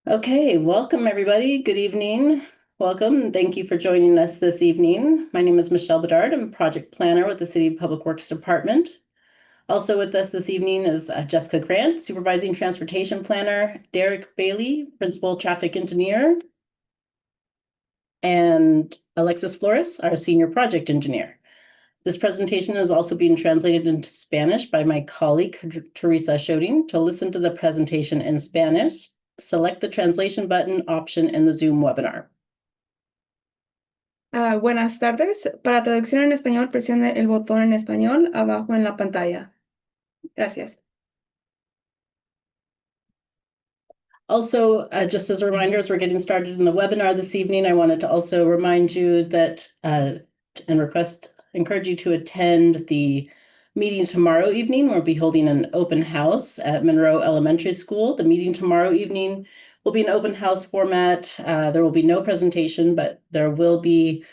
Okay, welcome everybody. Good evening. Welcome. Thank you for joining us this evening. My name is Michelle Bedard. I'm project planner with the City Public Works Department. Also with us this evening is Jessica Grant, supervising transportation planner, Derek Bailey, principal traffic engineer, and Alexis Flores, our senior project engineer. This presentation is also being translated into Spanish by my colleague, Teresa Schoding. To listen to the presentation in Spanish, select the translation button option in the Zoom webinar. Buenas tardes. Para traducción en español, presione el botón en español abajo en la pantalla. Gracias. Also, just as a reminder, as we're getting started in the webinar this evening, I wanted to also remind you that encourage you to attend the meeting tomorrow evening. We'll be holding an open house at Monroe Elementary School. The meeting tomorrow evening will be an open house format. There will be no presentation, but there will be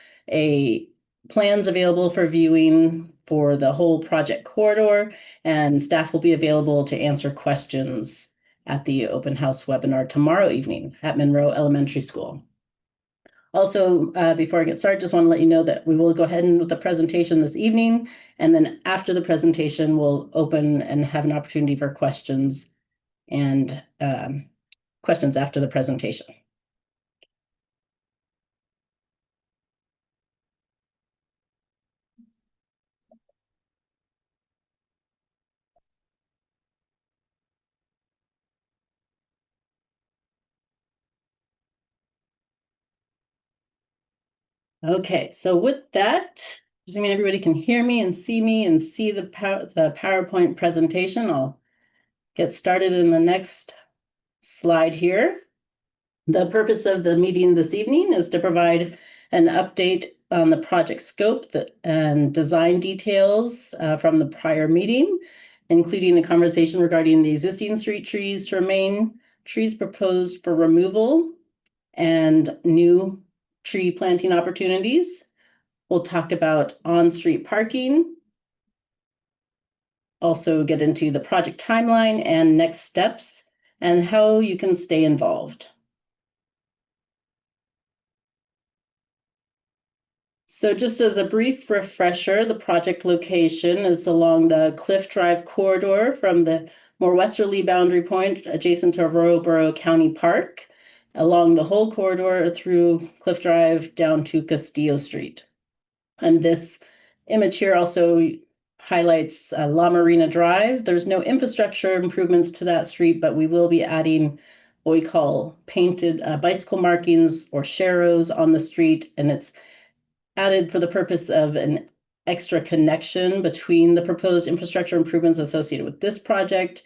plans available for viewing for the whole project corridor, and staff will be available to answer questions at the open house webinar tomorrow evening at Monroe Elementary School. Also, before I get started, just want to let you know that we will go ahead with the presentation this evening, and then after the presentation, we'll open and have an opportunity for questions and questions after the presentation. Okay, so with that, assuming everybody can hear me and see the PowerPoint presentation, I'll get started in the next slide here. The purpose of the meeting this evening is to provide an update on the project scope and design details from the prior meeting, including a conversation regarding the existing street trees to remain, trees proposed for removal, and new tree planting opportunities. We'll talk about on-street parking, also get into the project timeline and next steps, and how you can stay involved. So just as a brief refresher, the project location is along the Cliff Drive corridor from the more westerly boundary point adjacent to Rowborough County Park, along the whole corridor through Cliff Drive down to Castillo Street. And this image here also highlights La Marina Drive. There's no infrastructure improvements to that street, but we will be adding what we call painted bicycle markings or sharrows on the street, and it's added for the purpose of an extra connection between the proposed infrastructure improvements associated with this project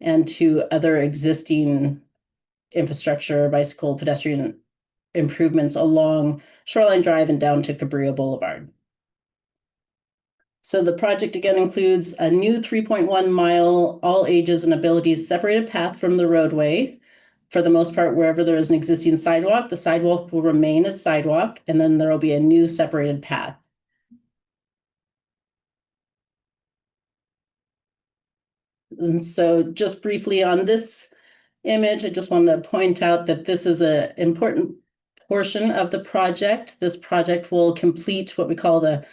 and to other existing infrastructure, bicycle, pedestrian improvements along Shoreline Drive and down to Cabrillo Boulevard. So the project again includes a new 3.1 mile, all ages and abilities separated path from the roadway. For the most part, wherever there is an existing sidewalk, the sidewalk will remain a sidewalk, and then there will be a new separated path. And so just briefly on this image, I just wanted to point out that this is an important portion of the project. This project will complete what we call the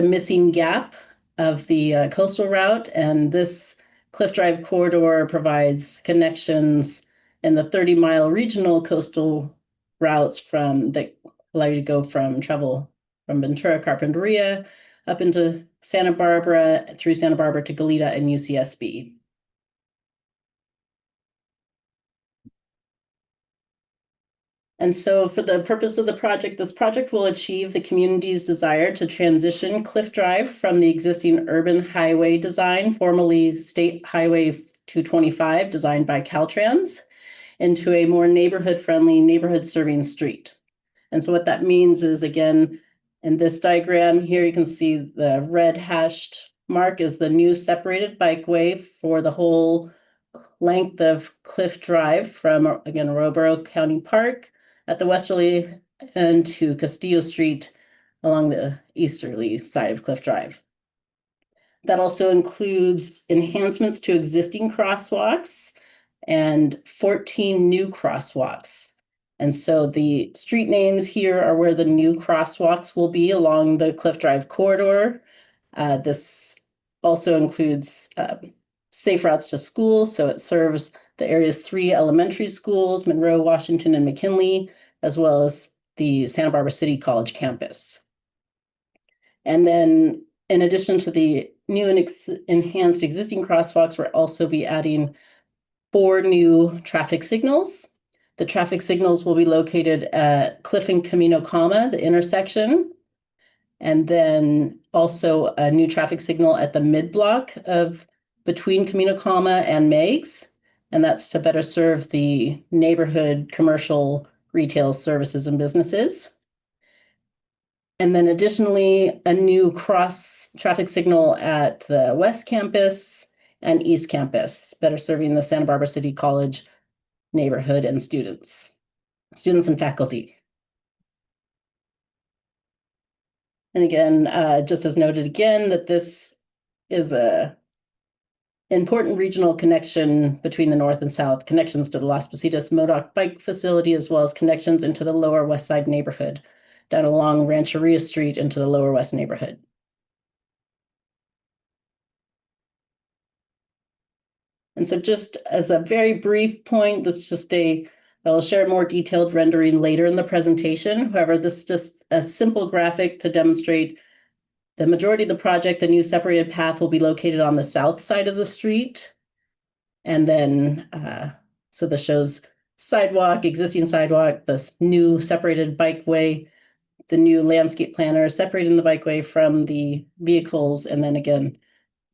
missing gap of the coastal route, and this Cliff Drive corridor provides connections in the 30-mile regional coastal routes that allow you to go travel from Ventura, Carpinteria, up into Santa Barbara, through Santa Barbara to Goleta and UCSB. And so for the purpose of the project, this project will achieve the community's desire to transition Cliff Drive from the existing urban highway design, formerly State Highway 225, designed by Caltrans, into a more neighborhood-friendly, neighborhood-serving street. And so what that means is, again, in this diagram here, you can see the red hashed mark is the new separated bikeway for the whole length of Cliff Drive from, again, Rowborough County Park at the westerly end to Castillo Street along the easterly side of Cliff Drive. That also includes enhancements to existing crosswalks and 14 new crosswalks. And so the street names here are where the new crosswalks will be along the Cliff Drive corridor. This also includes safe routes to school, so it serves the area's 3 elementary schools, Monroe, Washington, and McKinley, as well as the Santa Barbara City College campus. And then in addition to the new and enhanced existing crosswalks, we'll also be adding 4 new traffic signals. The traffic signals will be located at Cliff and Camino Cama, the intersection, and then also a new traffic signal at the mid-block of between Camino Cama and Meigs, and that's to better serve the neighborhood, commercial, retail services and businesses. And then additionally, a new cross traffic signal at the West Campus and East Campus, better serving the Santa Barbara City College neighborhood and students and faculty. And again, just as noted again, that this is a important regional connection between the north and south, connections to the Las Positas Modoc bike facility, as well as connections into the lower west side neighborhood, down along Rancheria Street into the lower west neighborhood. And so just as a very brief point, this is just I'll share more detailed rendering later in the presentation. However, this is just a simple graphic to demonstrate the majority of the project. The new separated path will be located on the south side of the street. And then, so this shows sidewalk, existing sidewalk, this new separated bikeway, the new landscape planner separating the bikeway from the vehicles, and then again,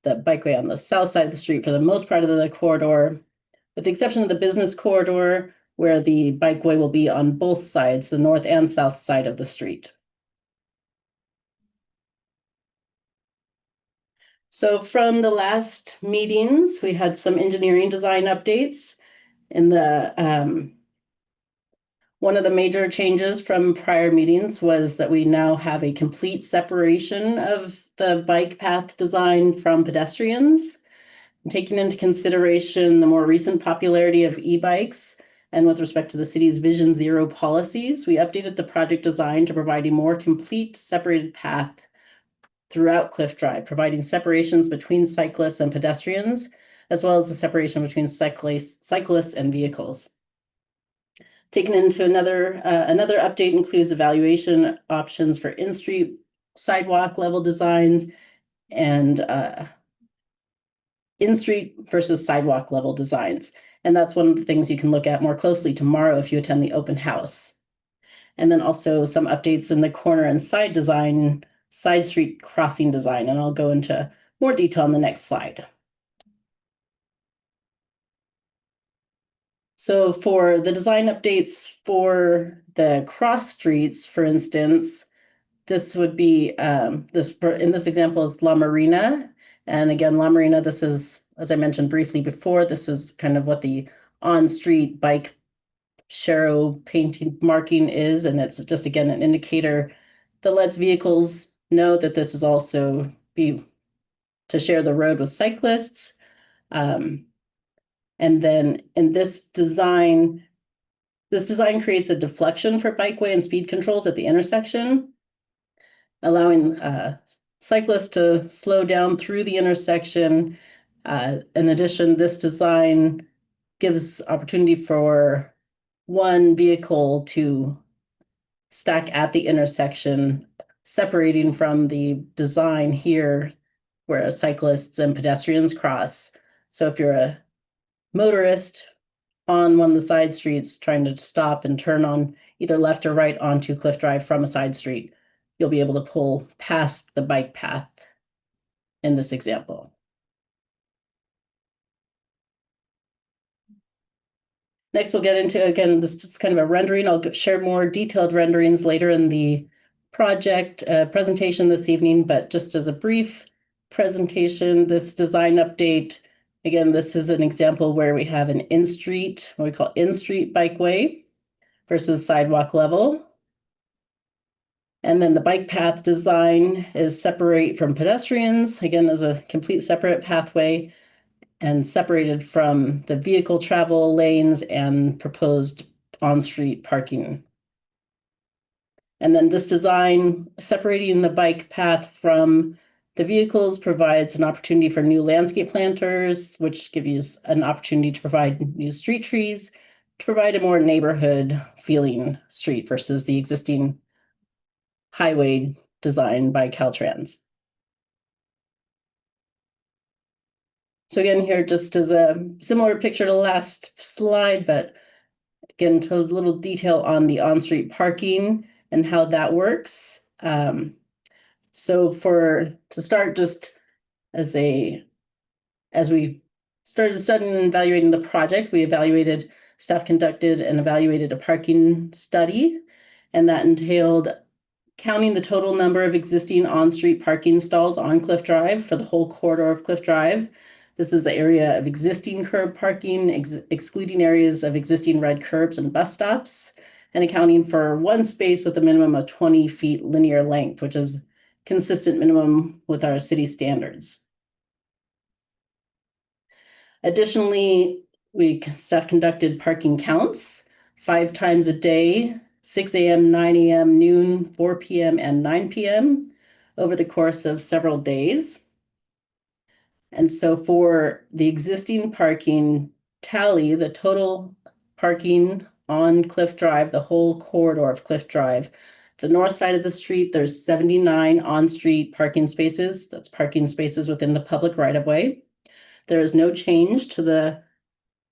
the bikeway on the south side of the street for the most part of the corridor, with the exception of the business corridor, where the bikeway will be on both sides, the north and south side of the street. So from the last meetings, we had some engineering design updates. In the one of the major changes from prior meetings was that we now have a complete separation of the bike path design from pedestrians, taking into consideration the more recent popularity of e-bikes. And with respect to the city's Vision Zero policies, we updated the project design to provide a more complete separated path throughout Cliff Drive, providing separations between cyclists and pedestrians, as well as the separation between cyclists and vehicles. Taken into another update includes evaluation options for in-street sidewalk level designs and in-street versus sidewalk level designs. And that's one of the things you can look at more closely tomorrow if you attend the open house. And then also some updates in the corner and side design, side street crossing design, and I'll go into more detail on the next slide. So for the design updates for the cross streets, for instance, this would be, in this example is La Marina. And again, La Marina, this is, as I mentioned briefly before, this is kind of what the on-street bike Sharrow painting marking is. And it's just, again, an indicator that lets vehicles know that this is also to share the road with cyclists. And then in this design creates a deflection for bikeway and speed controls at the intersection, allowing cyclists to slow down through the intersection. In addition, this design gives opportunity for one vehicle to stack at the intersection, separating from the design here where cyclists and pedestrians cross. So if you're a motorist on one of the side streets trying to stop and turn on either left or right onto Cliff Drive from a side street, you'll be able to pull past the bike path in this example. Next, we'll get into, again, this is just kind of a rendering. I'll share more detailed renderings later in the project presentation this evening, but just as a brief presentation, this design update, again, this is an example where we have an in-street, what we call in-street bikeway versus sidewalk level. And then the bike path design is separate from pedestrians, again, as a complete separate pathway. and separated from the vehicle travel lanes and proposed on-street parking. And then this design, separating the bike path from the vehicles, provides an opportunity for new landscape planters, which give you an opportunity to provide new street trees, to provide a more neighborhood feeling street versus the existing highway design by Caltrans. So again, here just as a similar picture to the last slide, but again, to a little detail on the on-street parking and how that works. So to start, just as we started studying and evaluating the project, staff conducted and evaluated a parking study, and that entailed counting the total number of existing on-street parking stalls on Cliff Drive for the whole corridor of Cliff Drive. This is the area of existing curb parking, excluding areas of existing red curbs and bus stops, and accounting for one space with a minimum of 20 feet linear length, which is consistent minimum with our city standards. Additionally, staff conducted parking counts 5 times a day, 6 a.m., 9 a.m., noon, 4 p.m., and 9 p.m. over the course of several days. And so for the existing parking tally, the total parking on Cliff Drive, the whole corridor of Cliff Drive, the north side of the street, there's 79 on-street parking spaces. That's parking spaces within the public right-of-way. There is no change to the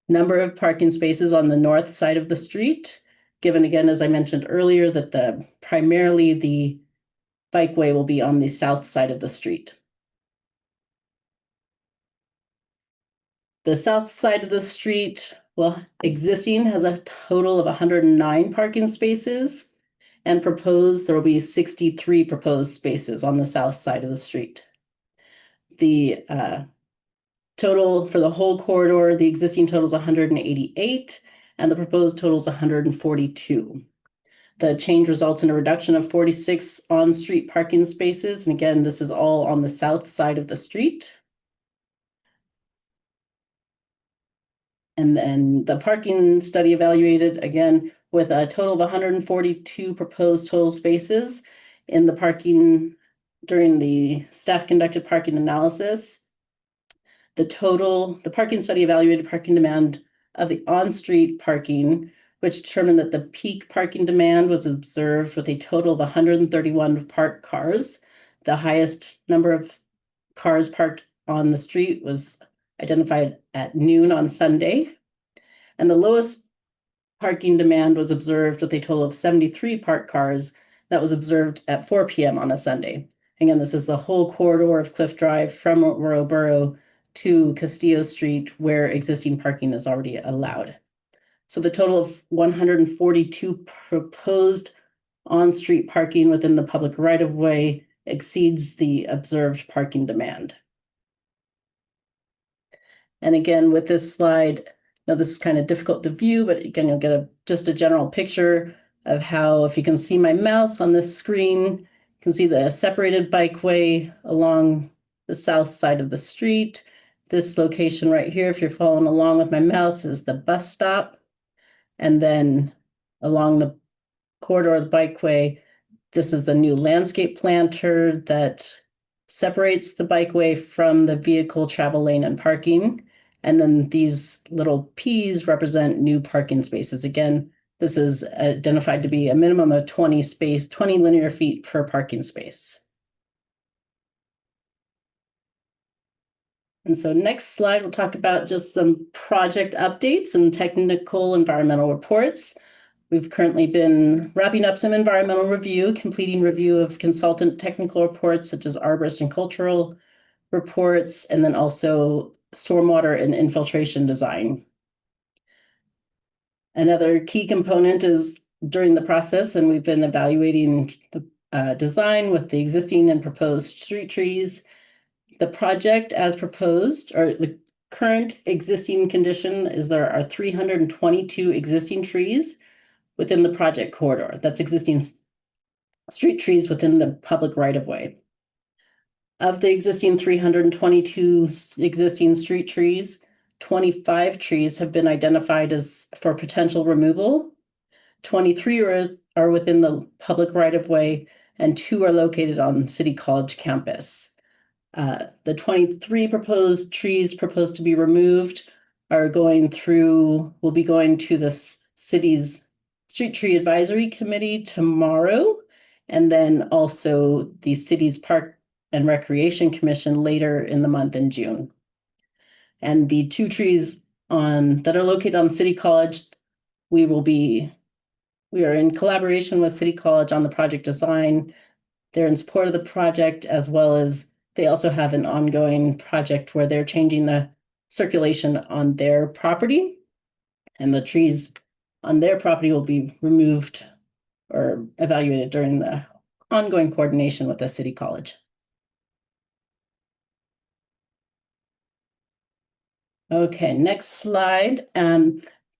number of parking spaces on the north side of the street, given again, as I mentioned earlier, that primarily the bikeway will be on the south side of the street. The south side of the street, existing has a total of 109 parking spaces, and proposed, there will be 63 proposed spaces on the south side of the street. The total for the whole corridor, the existing total is 188, and the proposed total is 142. The change results in a reduction of 46 on-street parking spaces, and again, this is all on the south side of the street. And then the parking study evaluated, again, with a total of 142 proposed total spaces in the parking during the staff conducted parking analysis. The parking study evaluated parking demand of the on-street parking, which determined that the peak parking demand was observed with a total of 131 parked cars. The highest number of cars parked on the street was identified at noon on Sunday, and the lowest parking demand was observed with a total of 73 parked cars that was observed at 4 p.m. on a Sunday. Again, this is the whole corridor of Cliff Drive from Marlboro to Castillo Street, where existing parking is already allowed. So the total of 142 proposed on-street parking within the public right-of-way exceeds the observed parking demand. And again, with this slide, now this is kind of difficult to view, but again, you'll get just a general picture of how, if you can see my mouse on this screen, you can see the separated bikeway along the south side of the street. This location right here, if you're following along with my mouse, is the bus stop. And then along the corridor of the bikeway, this is the new landscape planter that separates the bikeway from the vehicle travel lane and parking. And then these little P's represent new parking spaces. Again, this is identified to be a minimum of 20 linear feet per parking space. And so next slide, we'll talk about just some project updates and technical environmental reports. We've currently been wrapping up some environmental review, completing review of consultant technical reports such as arborist and cultural reports, and then also stormwater and infiltration design. Another key component is during the process, and we've been evaluating the design with the existing and proposed street trees. The project as proposed, or the current existing condition, is there are 322 existing trees within the project corridor. That's existing street trees within the public right-of-way. Of the existing 322 existing street trees, 25 trees have been identified as for potential removal. 23 are within the public right-of-way, and 2 are located on City College campus. The 23 proposed trees proposed to be removed will be going to the city's Street Tree Advisory Committee tomorrow, and then also the city's Park and Recreation Commission later in the month in June. And the 2 trees that are located on City College, we are in collaboration with City College on the project design. They're in support of the project, as well as they also have an ongoing project where they're changing the circulation on their property, and the trees on their property will be removed or evaluated during the ongoing coordination with the City College. Okay, next slide.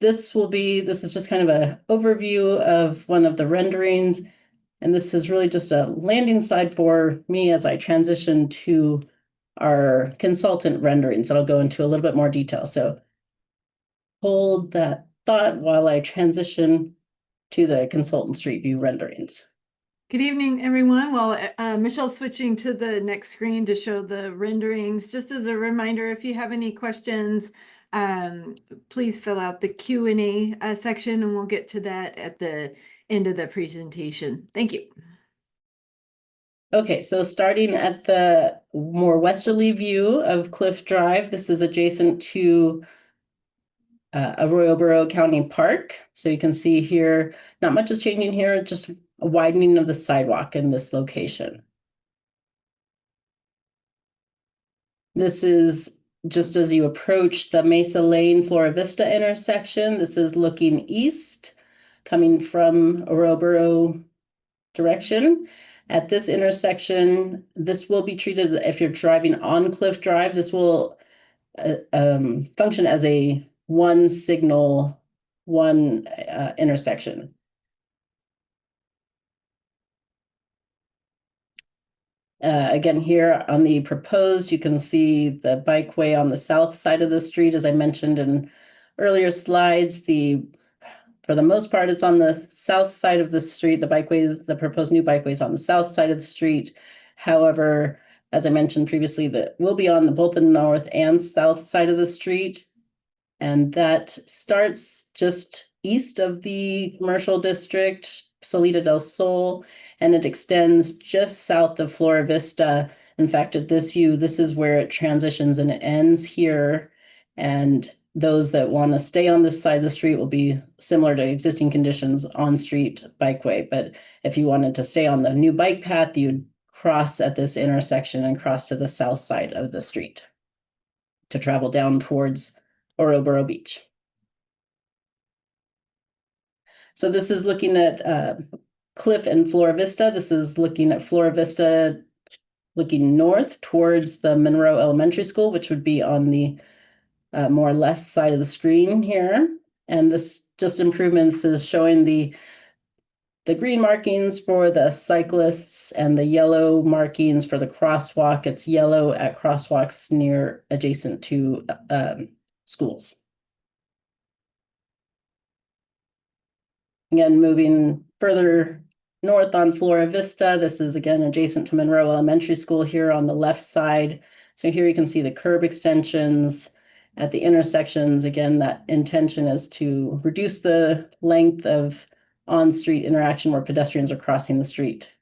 This is just kind of an overview of one of the renderings. And this is really just a landing slide for me as I transition to our consultant renderings that I'll go into a little bit more detail. So hold that thought while I transition to the consultant street view renderings. Good evening, everyone. Well, Michelle's switching to the next screen to show the renderings. Just as a reminder, if you have any questions, please fill out the Q&A section, and we'll get to that at the end of the presentation. Thank you. Okay, so starting at the more westerly view of Cliff Drive, this is adjacent to Arroyo Burro County Park. So you can see here, not much is changing here, just a widening of the sidewalk in this location. This is just as you approach the Mesa Lane Flora Vista intersection. This is looking east, coming from Arroyo Burro direction. At this intersection, this will be treated as, if you're driving on Cliff Drive, this will function as a one signal, one intersection. Again, here on the proposed, you can see the bikeway on the south side of the street. As I mentioned in earlier slides, for the most part, it's on the south side of the street. The proposed new bikeway is on the south side of the street. However, as I mentioned previously, that will be on both the north and south side of the street. And that starts just east of the commercial district, Salida del Sol, and it extends just south of Flora Vista. In fact, at this view, this is where it transitions and it ends here. And those that want to stay on this side of the street will be similar to existing conditions on street bikeway. But if you wanted to stay on the new bike path, you'd cross at this intersection and cross to the south side of the street to travel down towards Arroyo Burro Beach. So this is looking at Cliff and Flora Vista. This is looking at Flora Vista looking north towards the Monroe Elementary School, which would be on the more left side of the screen here. And this just improvements is showing the green markings for the cyclists and the yellow markings for the crosswalk. It's yellow at crosswalks adjacent to schools. Again, moving further north on Flora Vista, this is again adjacent to Monroe Elementary School here on the left side. So here you can see the curb extensions at the intersections. Again, that intention is to reduce the length of on-street interaction where pedestrians are crossing the street.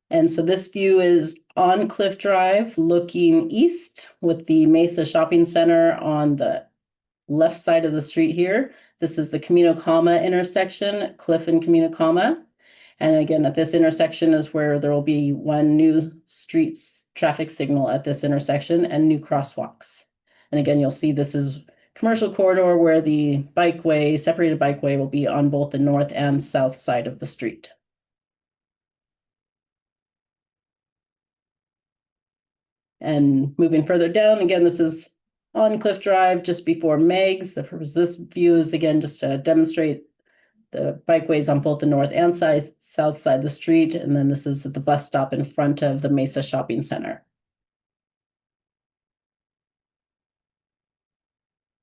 And so this view is on Cliff Drive looking east with the Mesa Shopping Center on the left side of the street here. This is the Camino Calma intersection, Cliff and Camino Calma. And again, at this intersection is where there will be one new street traffic signal at this intersection and new crosswalks. And again, you'll see this is commercial corridor where the separated bikeway will be on both the north and south side of the street. And moving further down, again, this is on Cliff Drive just before Meigs. The purpose of this view is again just to demonstrate the bikeways on both the north and south side of the street. And then this is at the bus stop in front of the Mesa Shopping Center.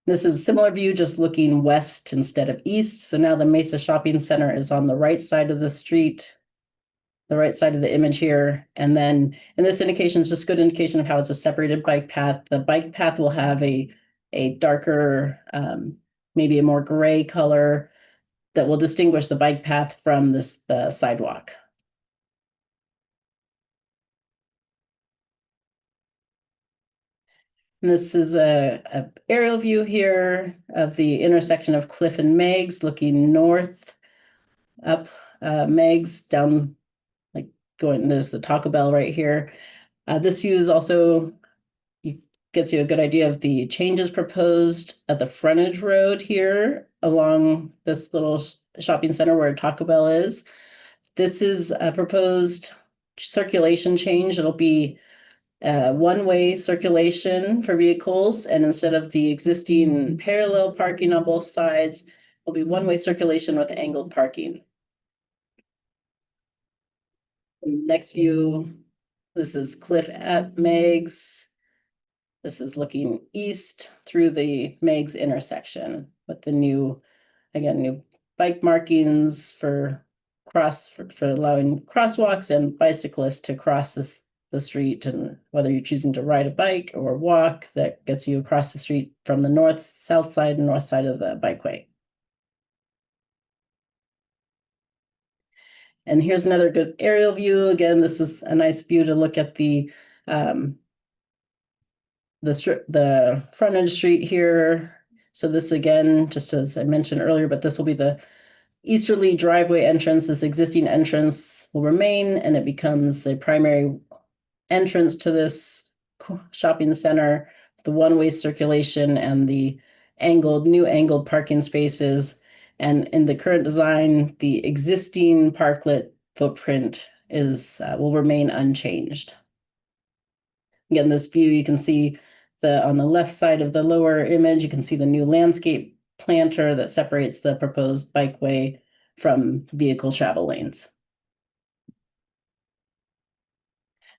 This is a similar view, just looking west instead of east. So now the Mesa Shopping Center is on the right side of the street, the right side of the image here. And then, and this indication is just a good indication of how it's a separated bike path. The bike path will have a darker, maybe a more gray color that will distinguish the bike path from the sidewalk. And this is a aerial view here of the intersection of Cliff and Meigs, looking north up Meigs, down like going, there's the Taco Bell right here. This view is also gets you a good idea of the changes proposed at the frontage road here along this little shopping center where Taco Bell is. This is a proposed circulation change. It'll be one-way circulation for vehicles, and instead of the existing parallel parking on both sides, will be one-way circulation with angled parking. Next view, this is Cliff at Meigs. This is looking east through the Meigs intersection with the new, again, new bike markings for allowing crosswalks and bicyclists to cross the street, and whether you're choosing to ride a bike or walk, that gets you across the street from the south side and north side of the bikeway. And here's another good aerial view. Again, this is a nice view to look at the frontage street here. So this again, just as I mentioned earlier, but this will be the easterly driveway entrance. This existing entrance will remain, and it becomes a primary entrance to this shopping center, the one-way circulation and the new angled parking spaces. And in the current design, the existing parklet footprint will remain unchanged. Again, this view, you can see on the left side of the lower image, you can see the new landscape planter that separates the proposed bikeway from vehicle travel lanes.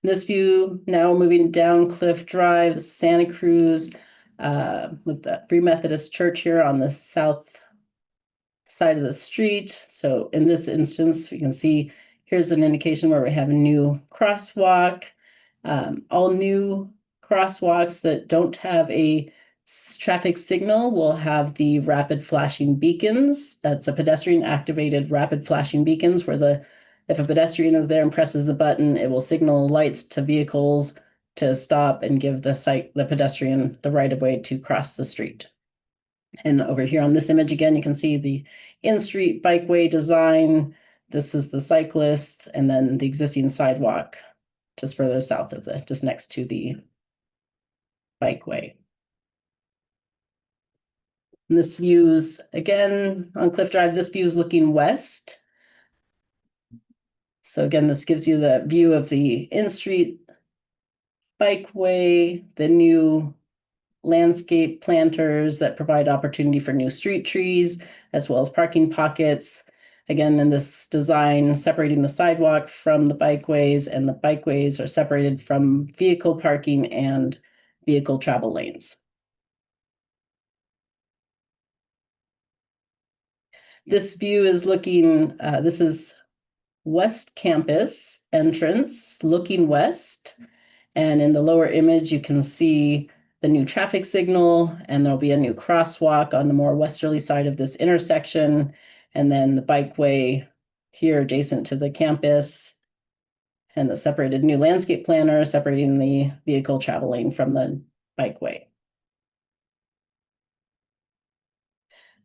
This view now moving down Cliff Drive, Santa Cruz, with the Free Methodist Church here on the south side of the street. So in this instance, we can see here's an indication where we have a new crosswalk. All new crosswalks that don't have a traffic signal will have the rapid flashing beacons. That's a pedestrian activated rapid flashing beacons where if a pedestrian is there and presses the button, it will signal lights to vehicles to stop and give the pedestrian the right of way to cross the street. And over here on this image, again, you can see the in-street bikeway design. This is the cyclist, and then the existing sidewalk just further south of just next to the bikeway. And this view's, again, on Cliff Drive, this view is looking west. So again, this gives you the view of the in-street bikeway, the new landscape planters that provide opportunity for new street trees, as well as parking pockets. Again, in this design, separating the sidewalk from the bikeways, and the bikeways are separated from vehicle parking and vehicle travel lanes. This view is looking, this is West Campus entrance, looking west. And in the lower image, you can see the new traffic signal, and there'll be a new crosswalk on the more westerly side of this intersection. And then the bikeway here adjacent to the campus, and the separated new landscape planner separating the vehicle travel lane from the bikeway.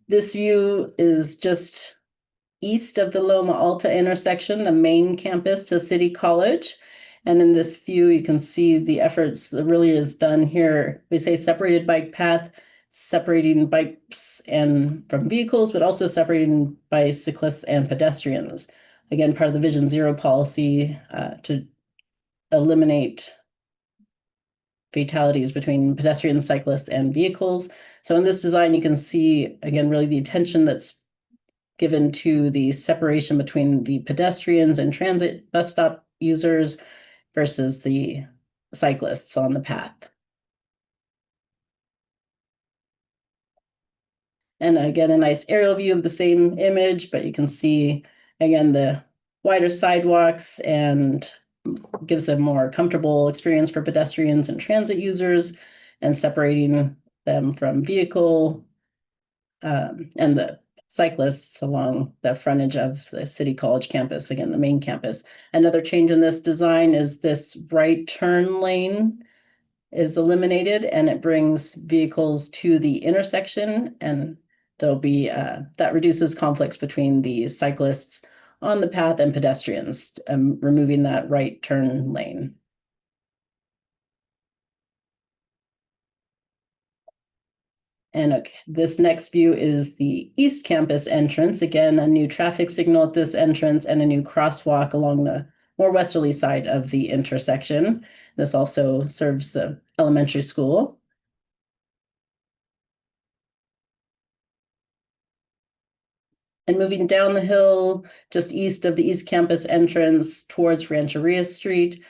This view is just east of the Loma Alta intersection, the main campus to City College. And in this view, you can see the efforts that really is done here. We say separated bike path, separating bikes from vehicles, but also separating bicyclists and pedestrians. Again, part of the Vision Zero policy to eliminate fatalities between pedestrians, cyclists, and vehicles. So in this design, you can see, again, really the attention that's given to the separation between the pedestrians and transit bus stop users versus the cyclists on the path. And again, a nice aerial view of the same image, but you can see, again, the wider sidewalks and gives a more comfortable experience for pedestrians and transit users, and separating them from vehicle and the cyclists along the frontage of the City College campus, again, the main campus. Another change in this design is this right turn lane is eliminated, and it brings vehicles to the intersection, and there'll be that reduces conflicts between the cyclists on the path and pedestrians, removing that right turn lane. And okay, this next view is the East Campus entrance. Again, a new traffic signal at this entrance and a new crosswalk along the more westerly side of the intersection. This also serves the elementary school. And moving down the hill, just east of the East Campus entrance towards Rancheria Street.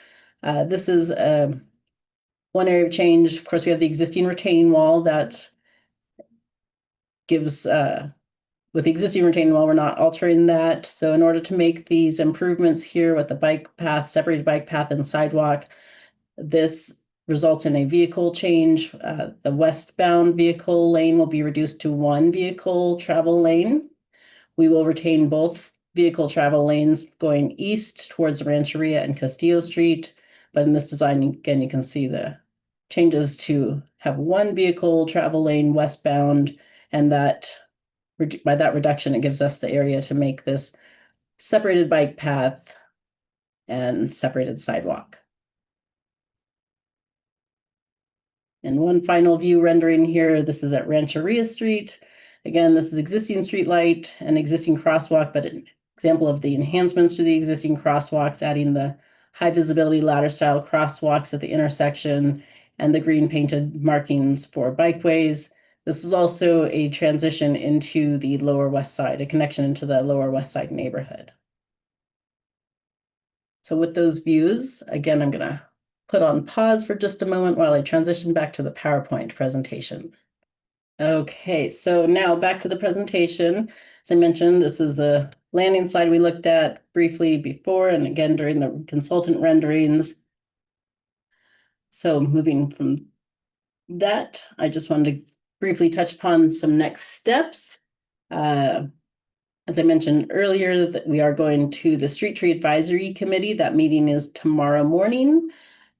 This is one area of change. Of course, we have the existing retaining wall that gives, with the existing retaining wall, we're not altering that. So in order to make these improvements here with the bike path, separated bike path and sidewalk, this results in a vehicle change. The westbound vehicle lane will be reduced to one vehicle travel lane. We will retain both vehicle travel lanes going east towards Rancheria and Castillo Street. But in this design, again, you can see the changes to have one vehicle travel lane westbound, and that by that reduction, it gives us the area to make this separated bike path and separated sidewalk. And one final view rendering here, this is at Rancheria Street. Again, this is existing street light and existing crosswalk, but an example of the enhancements to the existing crosswalks, adding the high visibility ladder style crosswalks at the intersection and the green painted markings for bikeways. This is also a transition into the Lower West Side, a connection into the Lower West Side neighborhood. So with those views, again, I'm gonna put on pause for just a moment while I transition back to the PowerPoint presentation. Okay, so now back to the presentation. As I mentioned, this is the landing slide we looked at briefly before, and again during the consultant renderings. So moving from that, I just wanted to briefly touch upon some next steps. As I mentioned earlier, that we are going to the Street Tree Advisory Committee. That meeting is tomorrow morning.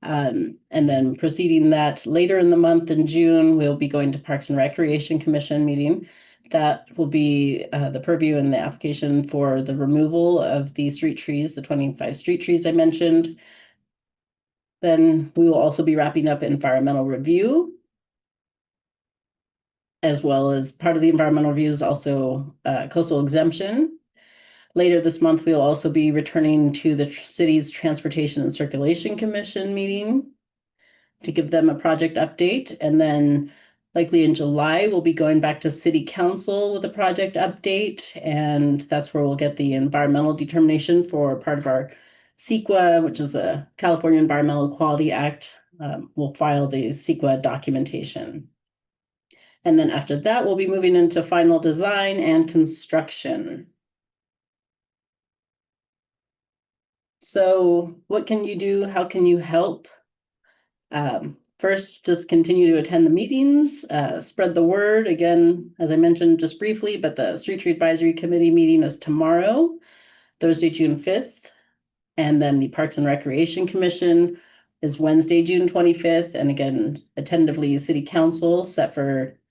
And then proceeding that later in the month in June, we'll be going to Parks and Recreation Commission meeting. That will be the purview and the application for the removal of the street trees, the 25 street trees I mentioned. Then we will also be wrapping up environmental review, as well as part of the environmental review is also coastal exemption. Later this month, we'll also be returning to the city's Transportation and Circulation Commission meeting to give them a project update. And then likely in July, we'll be going back to City Council with a project update. And that's where we'll get the environmental determination for part of our CEQA, which is the California Environmental Quality Act. We'll file the CEQA documentation. And then after that, we'll be moving into final design and construction. So what can you do? How can you help? First, just continue to attend the meetings, spread the word. Again, as I mentioned just briefly, but the Street Tree Advisory Committee meeting is tomorrow, Thursday, June 5th. And then the Parks and Recreation Commission is Wednesday, June 25th. And again, tentatively City Council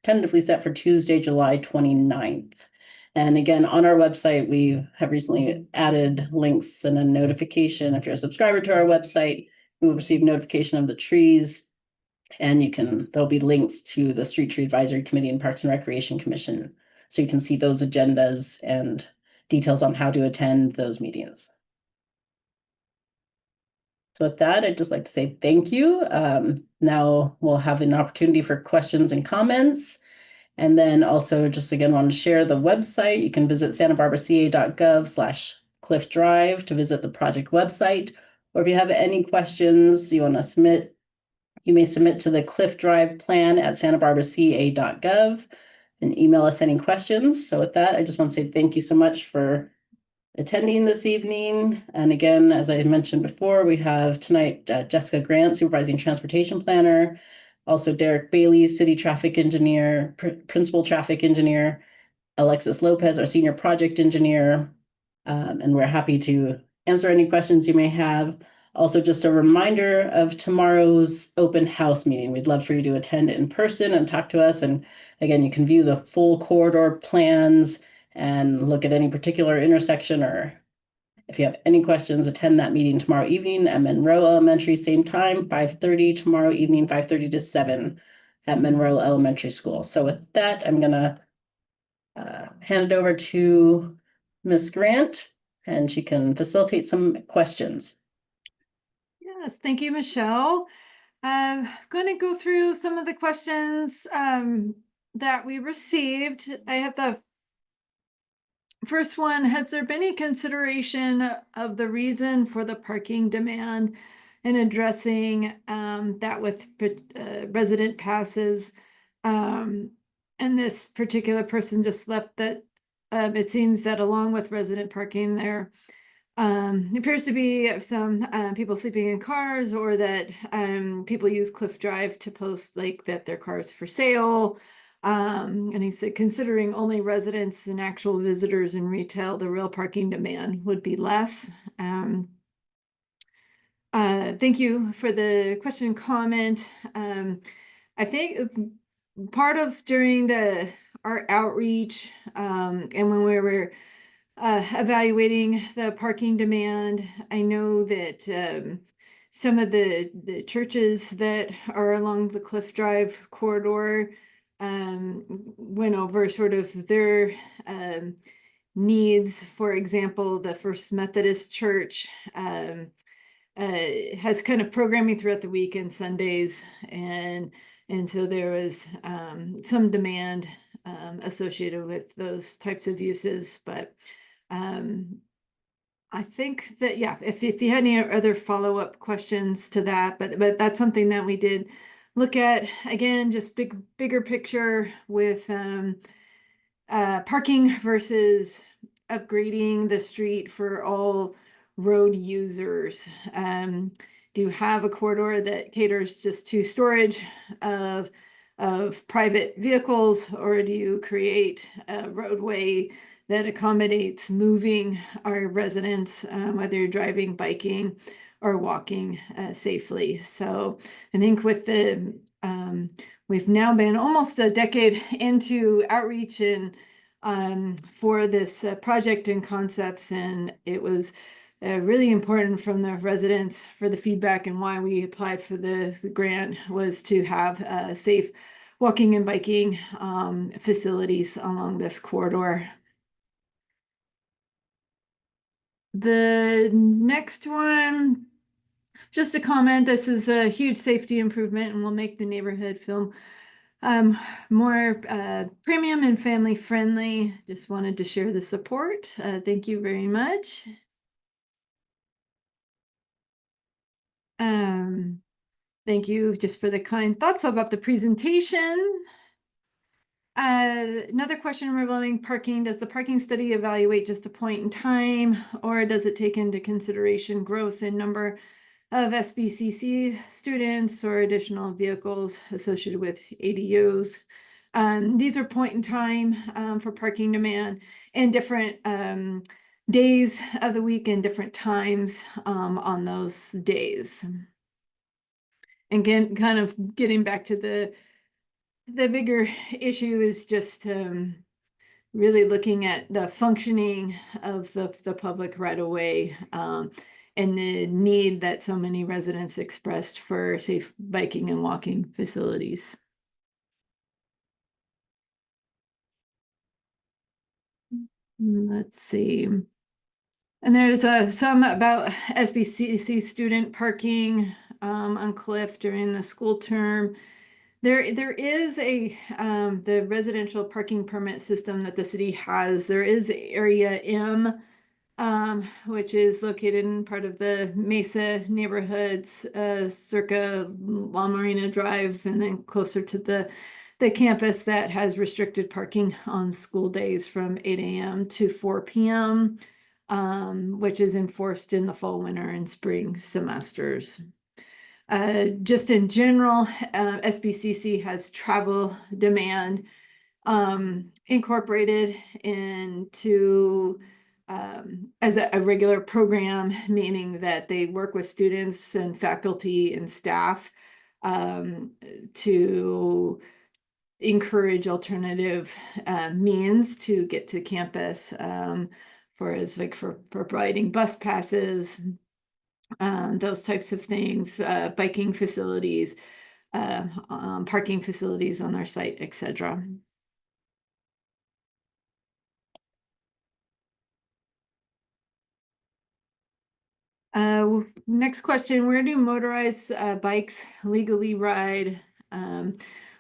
tentatively set for Tuesday, July 29th. And again, on our website, we have recently added links and a notification. If you're a subscriber to our website, you will receive notification of the trees, and there'll be links to the Street Tree Advisory Committee and Parks and Recreation Commission. So you can see those agendas and details on how to attend those meetings. So with that, I'd just like to say thank you. Now we'll have an opportunity for questions and comments. And then also just again want to share the website. You can visit santabarbarca.gov/Cliff Drive to visit the project website. Or if you have any questions you want to submit, you may submit to the Cliff Drive plan at santabarbarca.gov and email us any questions. So with that, I just want to say thank you so much for attending this evening. And again, as I mentioned before, we have tonight Jessica Grant, Supervising Transportation Planner, also Derek Bailey, City Traffic Engineer, Principal Traffic Engineer, Alexis Lopez, our Senior Project Engineer, and we're happy to answer any questions you may have. Also, just a reminder of tomorrow's open house meeting. We'd love for you to attend in person and talk to us. And again, you can view the full corridor plans and look at any particular intersection, or if you have any questions, attend that meeting tomorrow evening at Monroe Elementary, same time, 5:30 tomorrow evening, 5:30 to 7 at Monroe Elementary School. So with that, I'm gonna hand it over to Ms. Grant, and she can facilitate some questions. Yes, thank you, Michelle. I'm going to go through some of the questions that we received. I have the first one. Has there been any consideration of the reason for the parking demand and addressing that with resident passes? And this particular person just left that it seems that along with resident parking there appears to be some people sleeping in cars, or that people use Cliff Drive to post like that their car's for sale. And he said, considering only residents and actual visitors in retail, the real parking demand would be less. Thank you for the question and comment. I think part of during our outreach and when we were evaluating the parking demand, I know that some of the churches that are along the Cliff Drive corridor went over sort of their needs. For example, the First Methodist Church has kind of programming throughout the week and Sundays, and so there was some demand associated with those types of uses. But I think that, yeah, if you had any other follow-up questions to that, but that's something that we did look at. Again, just bigger picture with parking versus upgrading the street for all road users. Do you have a corridor that caters just to storage of private vehicles, or do you create a roadway that accommodates moving our residents, whether you're driving, biking, or walking safely? So I think with the we've now been almost a decade into outreach and for this project and concepts, and it was really important from the residents for the feedback, and why we applied for the grant was to have safe walking and biking facilities along this corridor. The next one, just a comment, this is a huge safety improvement and will make the neighborhood feel more premium and family friendly. Just wanted to share the support. Thank you very much. Thank you just for the kind thoughts about the presentation. Another question revolving parking. Does the parking study evaluate just a point in time, or does it take into consideration growth in number of SBCC students or additional vehicles associated with ADUs? These are point in time for parking demand, and different days of the week and different times on those days. Again, kind of getting back to the bigger issue is just really looking at the functioning of the public right away, and the need that so many residents expressed for safe biking and walking facilities. Let's see. And there's some about SBCC student parking on Cliff during the school term. There is a the residential parking permit system that the city has. There is Area M, which is located in part of the Mesa neighborhoods, circa La Marina Drive, and then closer to the campus that has restricted parking on school days from 8 a.m. to 4 p.m., which is enforced in the fall, winter, and spring semesters. Just in general, SBCC has travel demand incorporated into as a regular program, meaning that they work with students and faculty and staff to encourage alternative means to get to campus, for providing bus passes, those types of things, biking facilities, parking facilities on their site, etc. Next question, where do motorized bikes legally ride?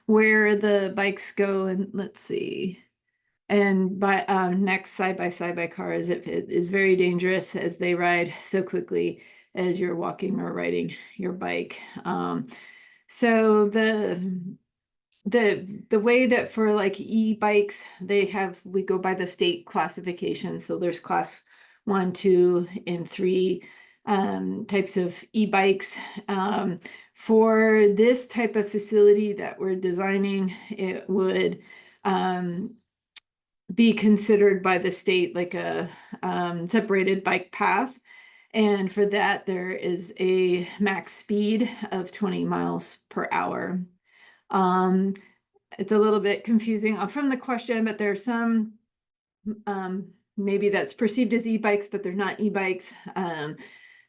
Where the bikes go, and let's see. And by next, side by cars, it is very dangerous as they ride so quickly as you're walking or riding your bike. So the way that for like e-bikes, we go by the state classification. So there's class 1, 2, and 3 types of e-bikes. For this type of facility that we're designing, it would be considered by the state like a separated bike path. And for that, there is a max speed of 20 miles per hour. It's a little bit confusing from the question, but there's some maybe that's perceived as e-bikes, but they're not e-bikes.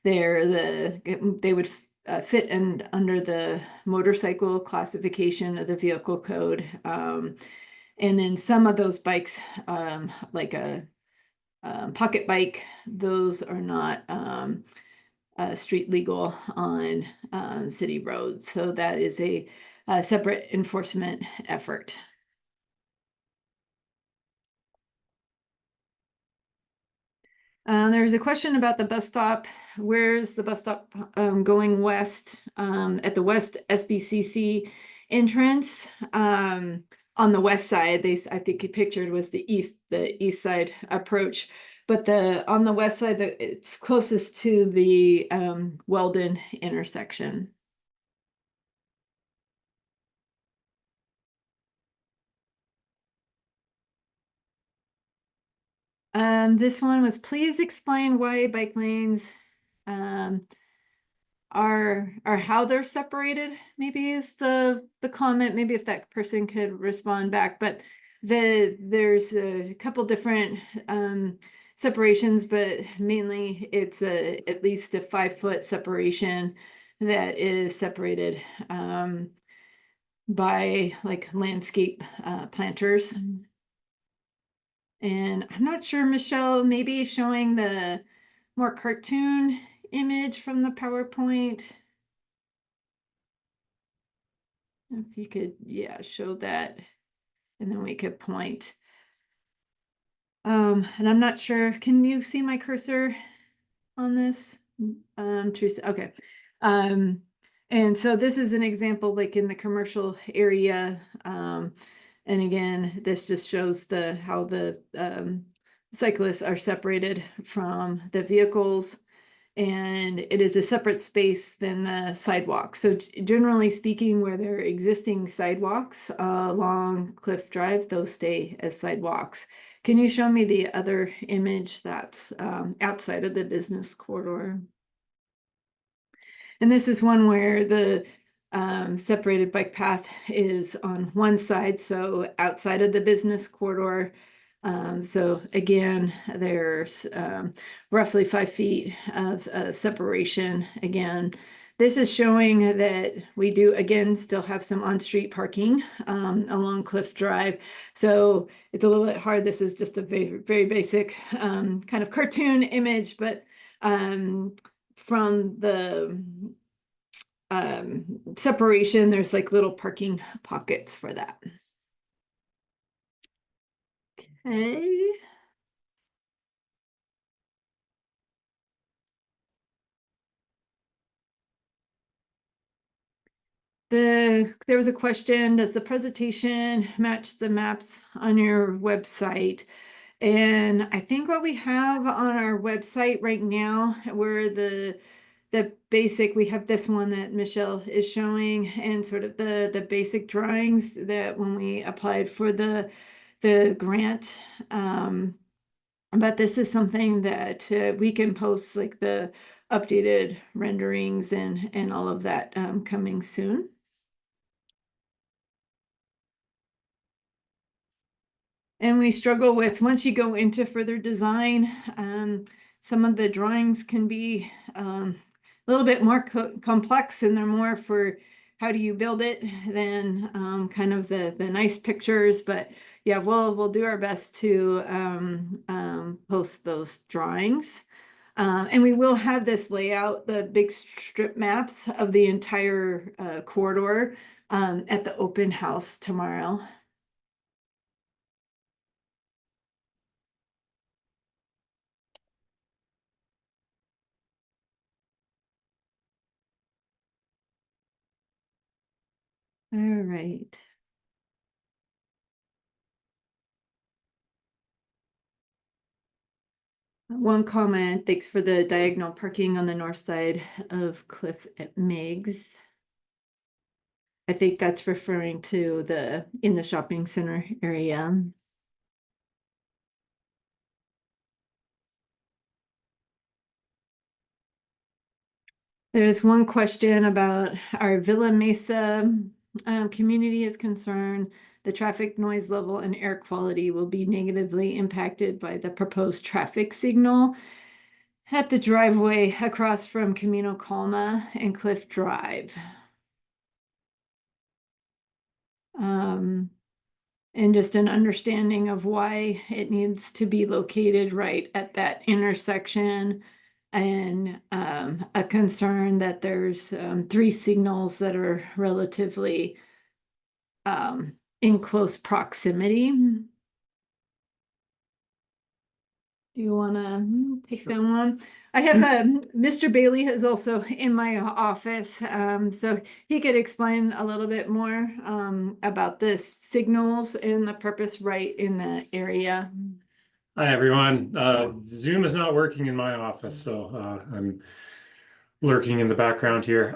They would fit under the motorcycle classification of the vehicle code. And then some of those bikes, like a pocket bike, those are not street legal on city roads. So that is a separate enforcement effort. There's a question about the bus stop. Where's the bus stop going west at the West SBCC entrance? On the west side, I think he pictured was the east side approach, but on the west side, it's closest to the Weldon intersection. This one was, please explain why bike lanes are how they're separated, maybe is the comment. Maybe if that person could respond back. But there's a couple different separations, but mainly it's at least a 5-foot separation that is separated by like landscape planters. And I'm not sure, Michelle, maybe showing the more cartoon image from the PowerPoint. If you could, yeah, show that, and then we could point. And I'm not sure, can you see my cursor on this? Teresa, okay. And so this is an example like in the commercial area. And again, this just shows how the cyclists are separated from the vehicles, and it is a separate space than the sidewalk. So generally speaking, where there are existing sidewalks along Cliff Drive, those stay as sidewalks. Can you show me the other image that's outside of the business corridor? And this is one where the separated bike path is on one side, so outside of the business corridor. So again, there's roughly 5 feet of separation. Again, this is showing that we do, again, still have some on-street parking along Cliff Drive. So it's a little bit hard. This is just a very, very basic kind of cartoon image, but from the separation. There's like little parking pockets for that. Okay. There was a question, does the presentation match the maps on your website? And I think what we have on our website right now, where the basic, we have this one that Michelle is showing, and sort of the basic drawings that when we applied for the grant. But this is something that we can post, like the updated renderings and all of that coming soon. And we struggle with, once you go into further design, some of the drawings can be a little bit more complex, and they're more for how do you build it than kind of the nice pictures. But yeah, we'll do our best to post those drawings. And we will have this layout, the big strip maps of the entire corridor at the open house tomorrow. All right. One comment, thanks for the diagonal parking on the north side of Cliff at Meigs. I think that's referring to in the shopping center area. There's one question about our Villa Mesa community is concerned. The traffic noise level and air quality will be negatively impacted by the proposed traffic signal at the driveway across from Camino Calma and Cliff Drive. And just an understanding of why it needs to be located right at that intersection, and a concern that there's 3 signals that are relatively in close proximity. Do you want to take that one? I have Mr. Bailey is also in my office, so he could explain a little bit more about the signals and the purpose right in the area. Hi, everyone. Zoom is not working in my office, so I'm lurking in the background here.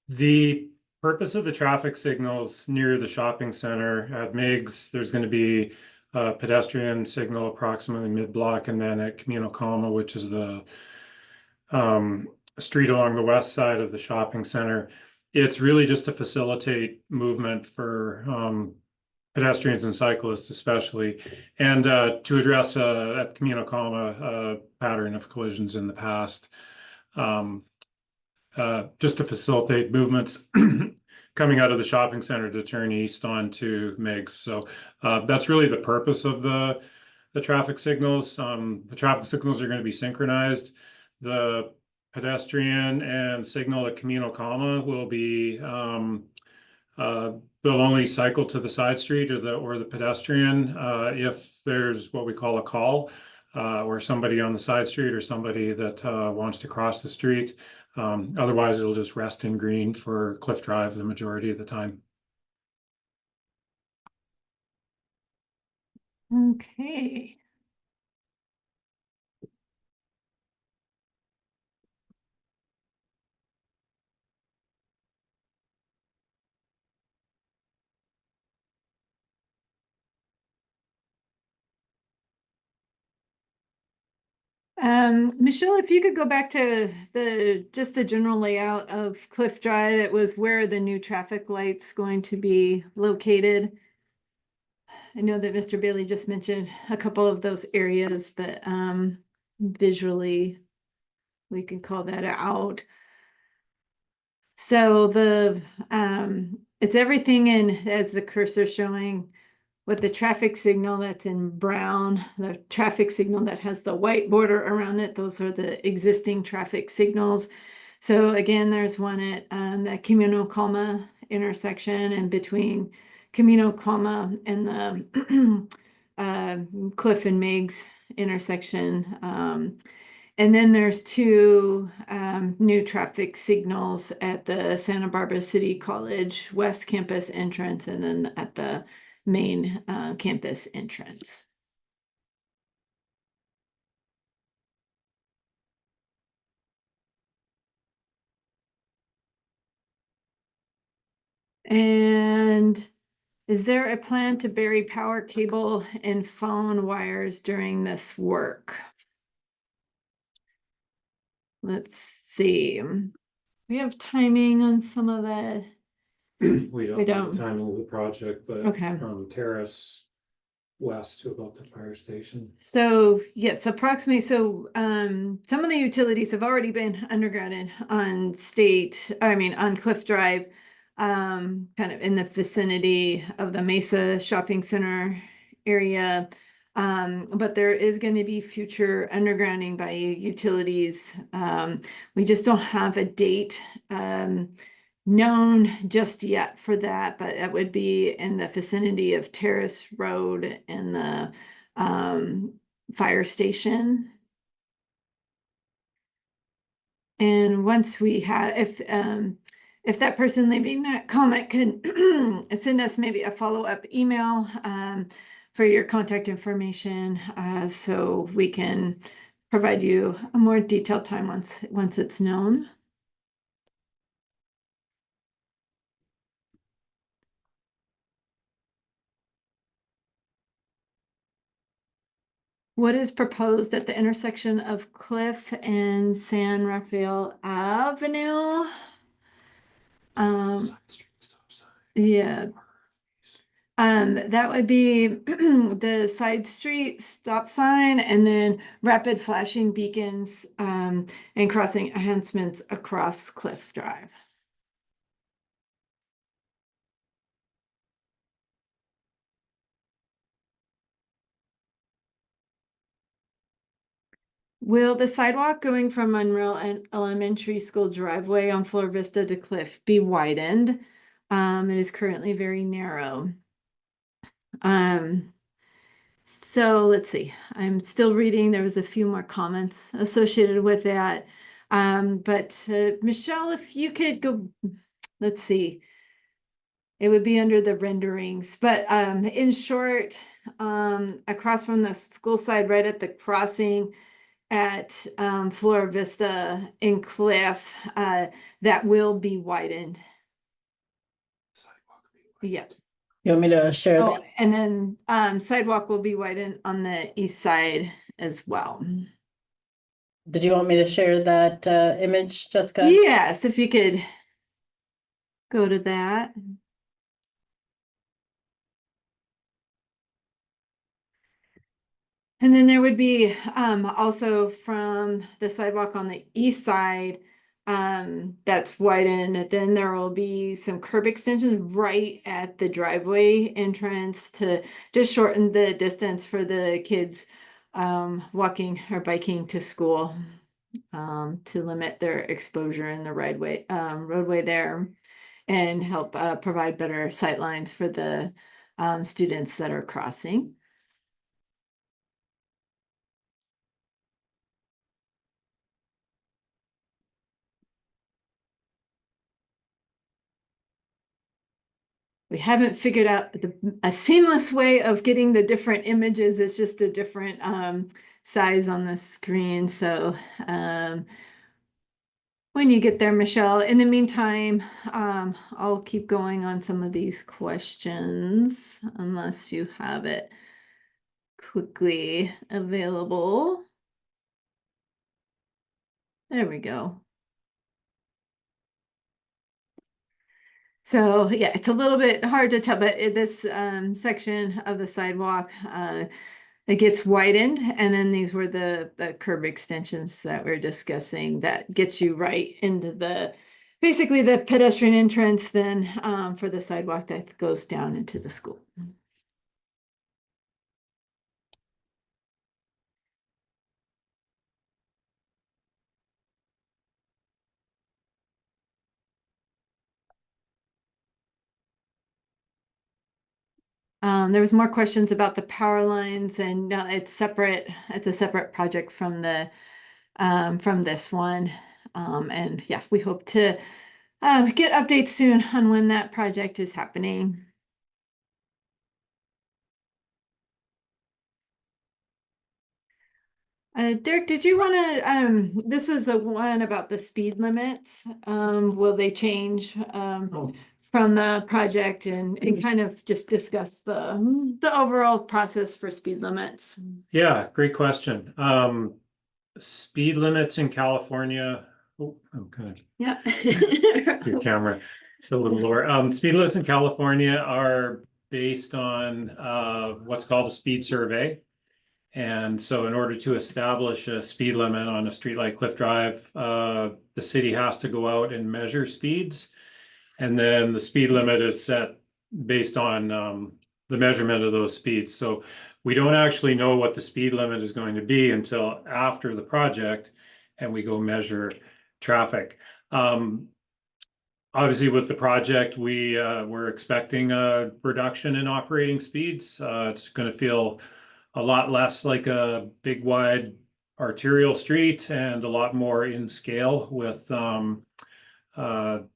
The purpose of the traffic signals near the shopping center at Meigs, there's going to be a pedestrian signal approximately mid-block, and then at Camino Calma, which is the street along the west side of the shopping center. It's really just to facilitate movement for pedestrians and cyclists especially, and to address at Camino Calma a pattern of collisions in the past, just to facilitate movements coming out of the shopping center to turn east onto Meigs. So that's really the purpose of the traffic signals. The traffic signals are going to be synchronized. The pedestrian and signal at Camino Calma will be they'll only cycle to the side street or the pedestrian if there's what we call a call, or somebody on the side street or somebody that wants to cross the street. Otherwise, it'll just rest in green for Cliff Drive the majority of the time. Okay. Michelle, if you could go back to just the general layout of Cliff Drive, it was where the new traffic light's going to be located. I know that Mr. Bailey just mentioned a couple of those areas, but visually we can call that out. So it's everything in, as the cursor showing, with the traffic signal that's in brown, the traffic signal that has the white border around it, those are the existing traffic signals. So again, there's one at the Camino Coma intersection and between Camino Coma and the Cliff and Meigs intersection. And then there's two new traffic signals at the Santa Barbara City College West Campus entrance and then at the main campus entrance. And is there a plan to bury power cable and phone wires during this work? Let's see. We have timing on some of that. We don't know don't. the timing of the project, but Okay. terrace west to about the fire station. So yes, approximately. So some of the utilities have already been undergrounded on on Cliff Drive, kind of in the vicinity of the Mesa Shopping Center area. But there is going to be future undergrounding by utilities. We just don't have a date known just yet for that, but it would be in the vicinity of Terrace Road and the fire station. And once we have, if that person leaving that comment can send us maybe a follow-up email for your contact information, so we can provide you a more detailed time once it's known. What is proposed at the intersection of Cliff and San Rafael Avenue? Side street stop sign. Yeah, that would be the side street stop sign and then rapid flashing beacons and crossing enhancements across Cliff Drive. Will the sidewalk going from Monroe and Elementary School driveway on Flor Vista to Cliff be widened? It is currently very narrow. So let's see, I'm still reading. There was a few more comments associated with that. But Michelle, if you could go, let's see. It would be under the renderings, but in short, across from the school side, right at the crossing at Flora Vista and Cliff, that will be widened. Sidewalk will be Yep. You want me to share Oh, that? and then sidewalk will be widened on the east side as well. Did you want me to share that image, Jessica? Yes, if you could go to that. And then there would be also from the sidewalk on the east side that's widened. Then there will be some curb extensions right at the driveway entrance to just shorten the distance for the kids walking or biking to school to limit their exposure in the roadway there and help provide better sight lines for the students that are crossing. We haven't figured out a seamless way of getting the different images. It's just a different size on the screen. So when you get there, Michelle, in the meantime, I'll keep going on some of these questions unless you have it quickly available. There we go. So yeah, it's a little bit hard to tell, but this section of the sidewalk, it gets widened, and then these were the curb extensions that we're discussing that gets you right into basically the pedestrian entrance then for the sidewalk that goes down into the school. There was more questions about the power lines, and it's separate. It's a separate project from this one. And yeah, we hope to get updates soon on when that project is happening. Derek, did you want to, this was a one about the speed limits. Will they change from the project and kind of just discuss the overall process for speed limits? Yeah, great question. Speed limits in California. Oh, I'm kind of Yeah. your camera. It's a little lower. Speed limits in California are based on what's called a speed survey. And so in order to establish a speed limit on a street like Cliff Drive, the city has to go out and measure speeds. And then the speed limit is set based on the measurement of those speeds. So we don't actually know what the speed limit is going to be until after the project, and we go measure traffic. Obviously, with the project, we're expecting a reduction in operating speeds. It's going to feel a lot less like a big, wide arterial street and a lot more in scale with the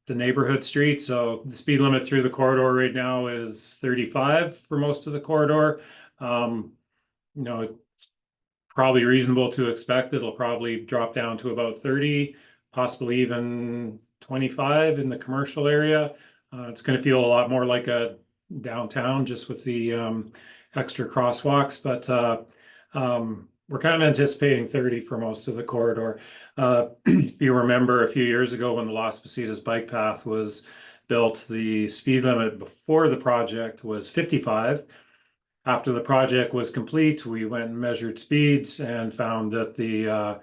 neighborhood street. So the speed limit through the corridor right now is 35 for most of the corridor. It's probably reasonable to expect it'll probably drop down to about 30, possibly even 25 in the commercial area. It's going to feel a lot more like a downtown just with the extra crosswalks, but we're kind of anticipating 30 for most of the corridor. If you remember a few years ago when the Las Positas bike path was built, the speed limit before the project was 55. After the project was complete, we went and measured speeds and found that the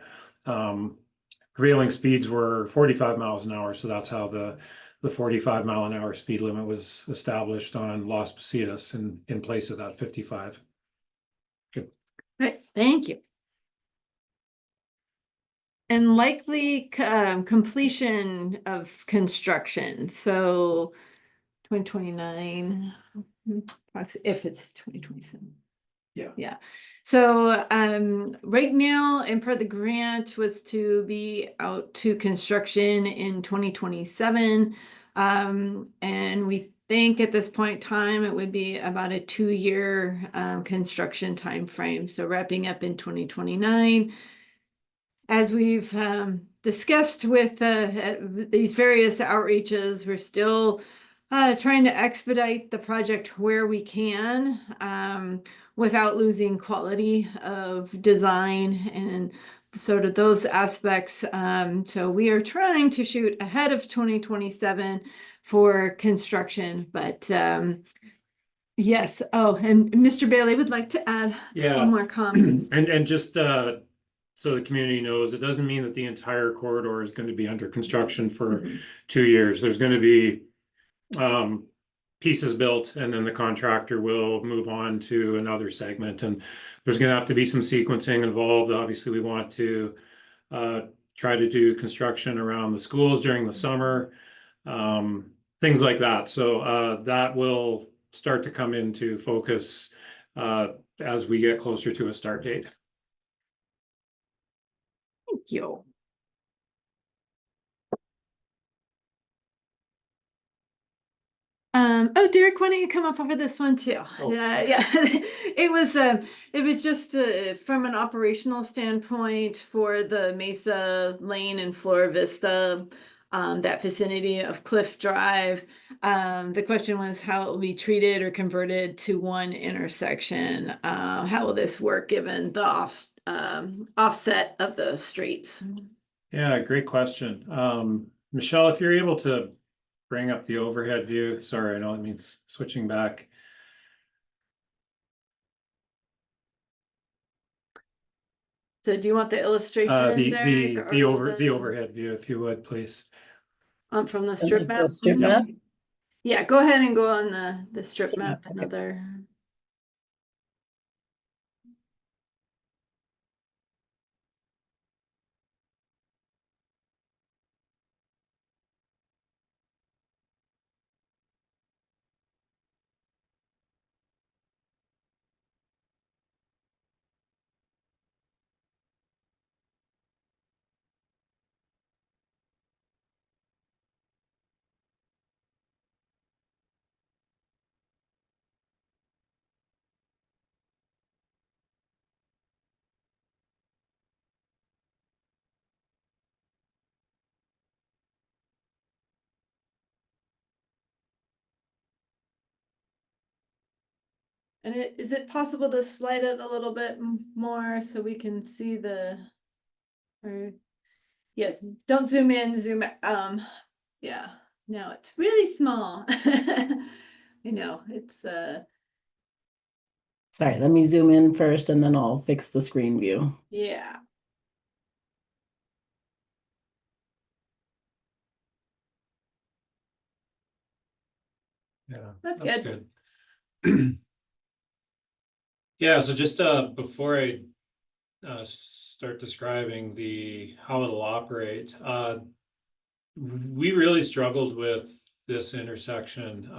prevailing speeds were 45 miles an hour. So that's how the 45-mile-an-hour speed limit was established on Las Positas in place of that 55. Good. Right, thank you. And likely completion of construction. So 2029, if it's 2027. Yeah. So right now, and per the grant was to be out to construction in 2027. And we think at this point in time, it would be about a 2-year construction time frame. So wrapping up in 2029. As we've discussed with these various outreaches, we're still trying to expedite the project where we can without losing quality of design and sort of those aspects. So we are trying to shoot ahead of 2027 for construction, but yes. Oh, and Mr. Bailey would like to add a couple more comments. And just so the community knows, it doesn't mean that the entire corridor is going to be under construction for 2 years. There's going to be pieces built, and then the contractor will move on to another segment, and there's going to have to be some sequencing involved. Obviously, we want to try to do construction around the schools during the summer, things like that. So that will start to come into focus as we get closer to a start date. Thank you. Oh, Derek, why don't you come up over this one too? Oh. Yeah, it was just from an operational standpoint for the Mesa Lane and Flora Vista, that vicinity of Cliff Drive. The question was how it will be treated or converted to one intersection. How will this work given the offset of the streets? Yeah, great question. Michelle, if you're able to bring up the overhead view. Sorry, I know it means switching back. So do you want the illustration, Derek, the or overhead view, if you would, please. from the strip map? The strip map? Yeah, go ahead and go on the strip map. Another. And is it possible to slide it a little bit more so we can see or yes, don't zoom in, zoom out. Yeah, now it's really small. I know, it's Sorry, let me zoom in first and then I'll fix the screen view. yeah. Yeah, That's good. good. Yeah, so just before I start describing how it'll operate, we really struggled with this intersection.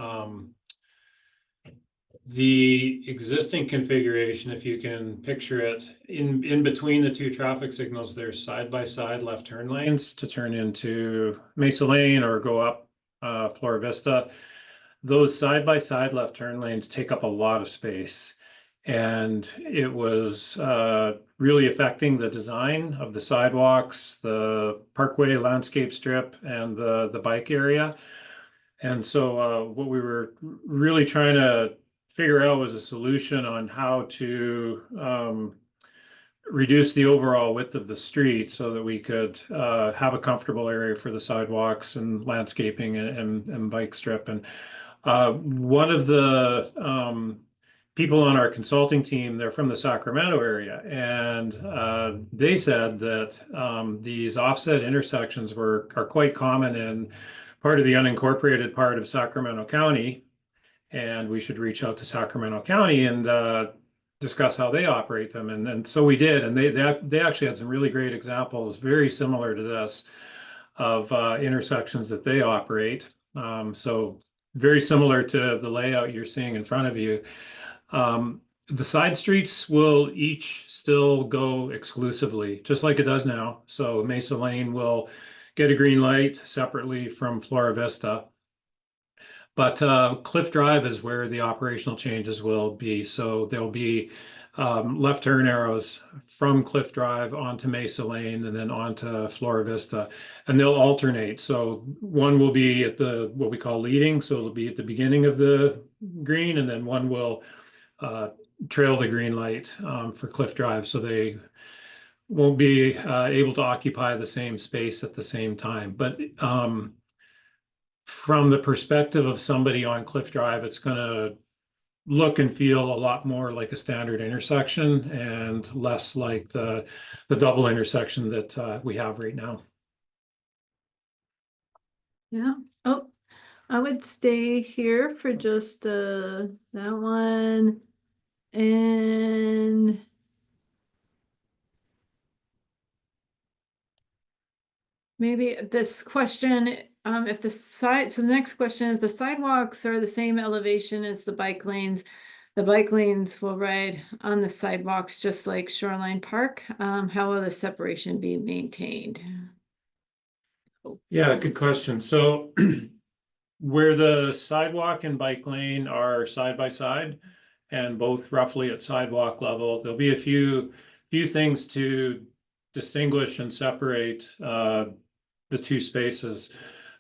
The existing configuration, if you can picture it, in between the two traffic signals, there's side-by-side left turn lanes to turn into Mesa Lane or go up Flora Vista. Those side-by-side left turn lanes take up a lot of space. And it was really affecting the design of the sidewalks, the parkway landscape strip, and the bike area. And so what we were really trying to figure out was a solution on how to reduce the overall width of the street so that we could have a comfortable area for the sidewalks and landscaping and bike strip. And one of the people on our consulting team, they're from the Sacramento area, and they said that these offset intersections are quite common in part of the unincorporated part of Sacramento County, and we should reach out to Sacramento County and discuss how they operate them. And so we did, and they actually had some really great examples, very similar to this, of intersections that they operate. So very similar to the layout you're seeing in front of you. The side streets will each still go exclusively, just like it does now. So Mesa Lane will get a green light separately from Flora Vista. But Cliff Drive is where the operational changes will be. So there'll be left turn arrows from Cliff Drive onto Mesa Lane and then onto Flora Vista, and they'll alternate. So one will be at what we call leading, so it'll be at the beginning of the green, and then one will trail the green light for Cliff Drive, so they won't be able to occupy the same space at the same time. But from the perspective of somebody on Cliff Drive, it's going to look and feel a lot more like a standard intersection and less like the double intersection that we have right now. Yeah. Oh, I would stay here for just that one. And maybe this question, if so the next question, if the sidewalks are the same elevation as the bike lanes will ride on the sidewalks just like Shoreline Park. How will the separation be maintained? Yeah, good question. So where the sidewalk and bike lane are side by side and both roughly at sidewalk level, there'll be a few things to distinguish and separate the two spaces.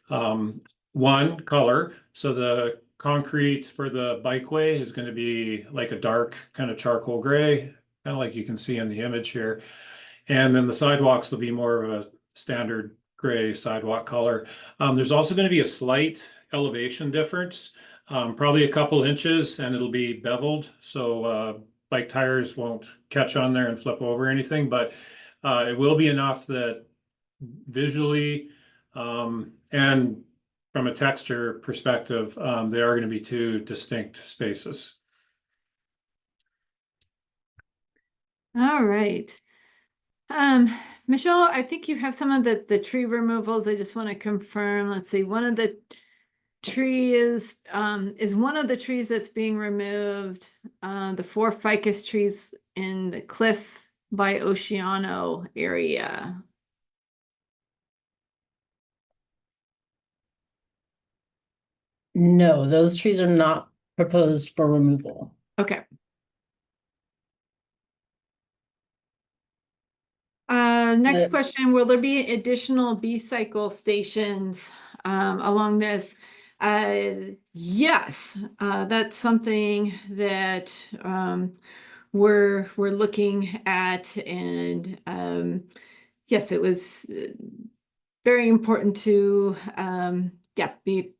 One, color. So the concrete for the bikeway is going to be like a dark kind of charcoal gray, kind of like you can see in the image here. And then the sidewalks will be more of a standard gray sidewalk color. There's also going to be a slight elevation difference, probably a couple inches, and it'll be beveled. So bike tires won't catch on there and flip over anything, but it will be enough that visually and from a texture perspective, they are going to be two distinct spaces. All right. Michelle, I think you have some of the tree removals. I just want to confirm. Let's see. One of the trees is one of the trees that's being removed. The 4 ficus trees in the cliff by Oceano area. No, those trees are not proposed for removal. Okay. Next question, will there be additional B-cycle stations along this? Yes, that's something that we're looking at, and yes, it was very important to be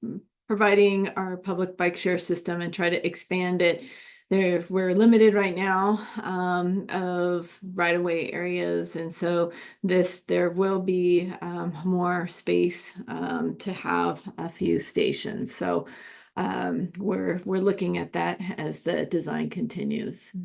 providing our public bike share system and try to expand it. We're limited right now of right-of-way areas, and so there will be more space to have a few stations. So we're looking at that as the design continues.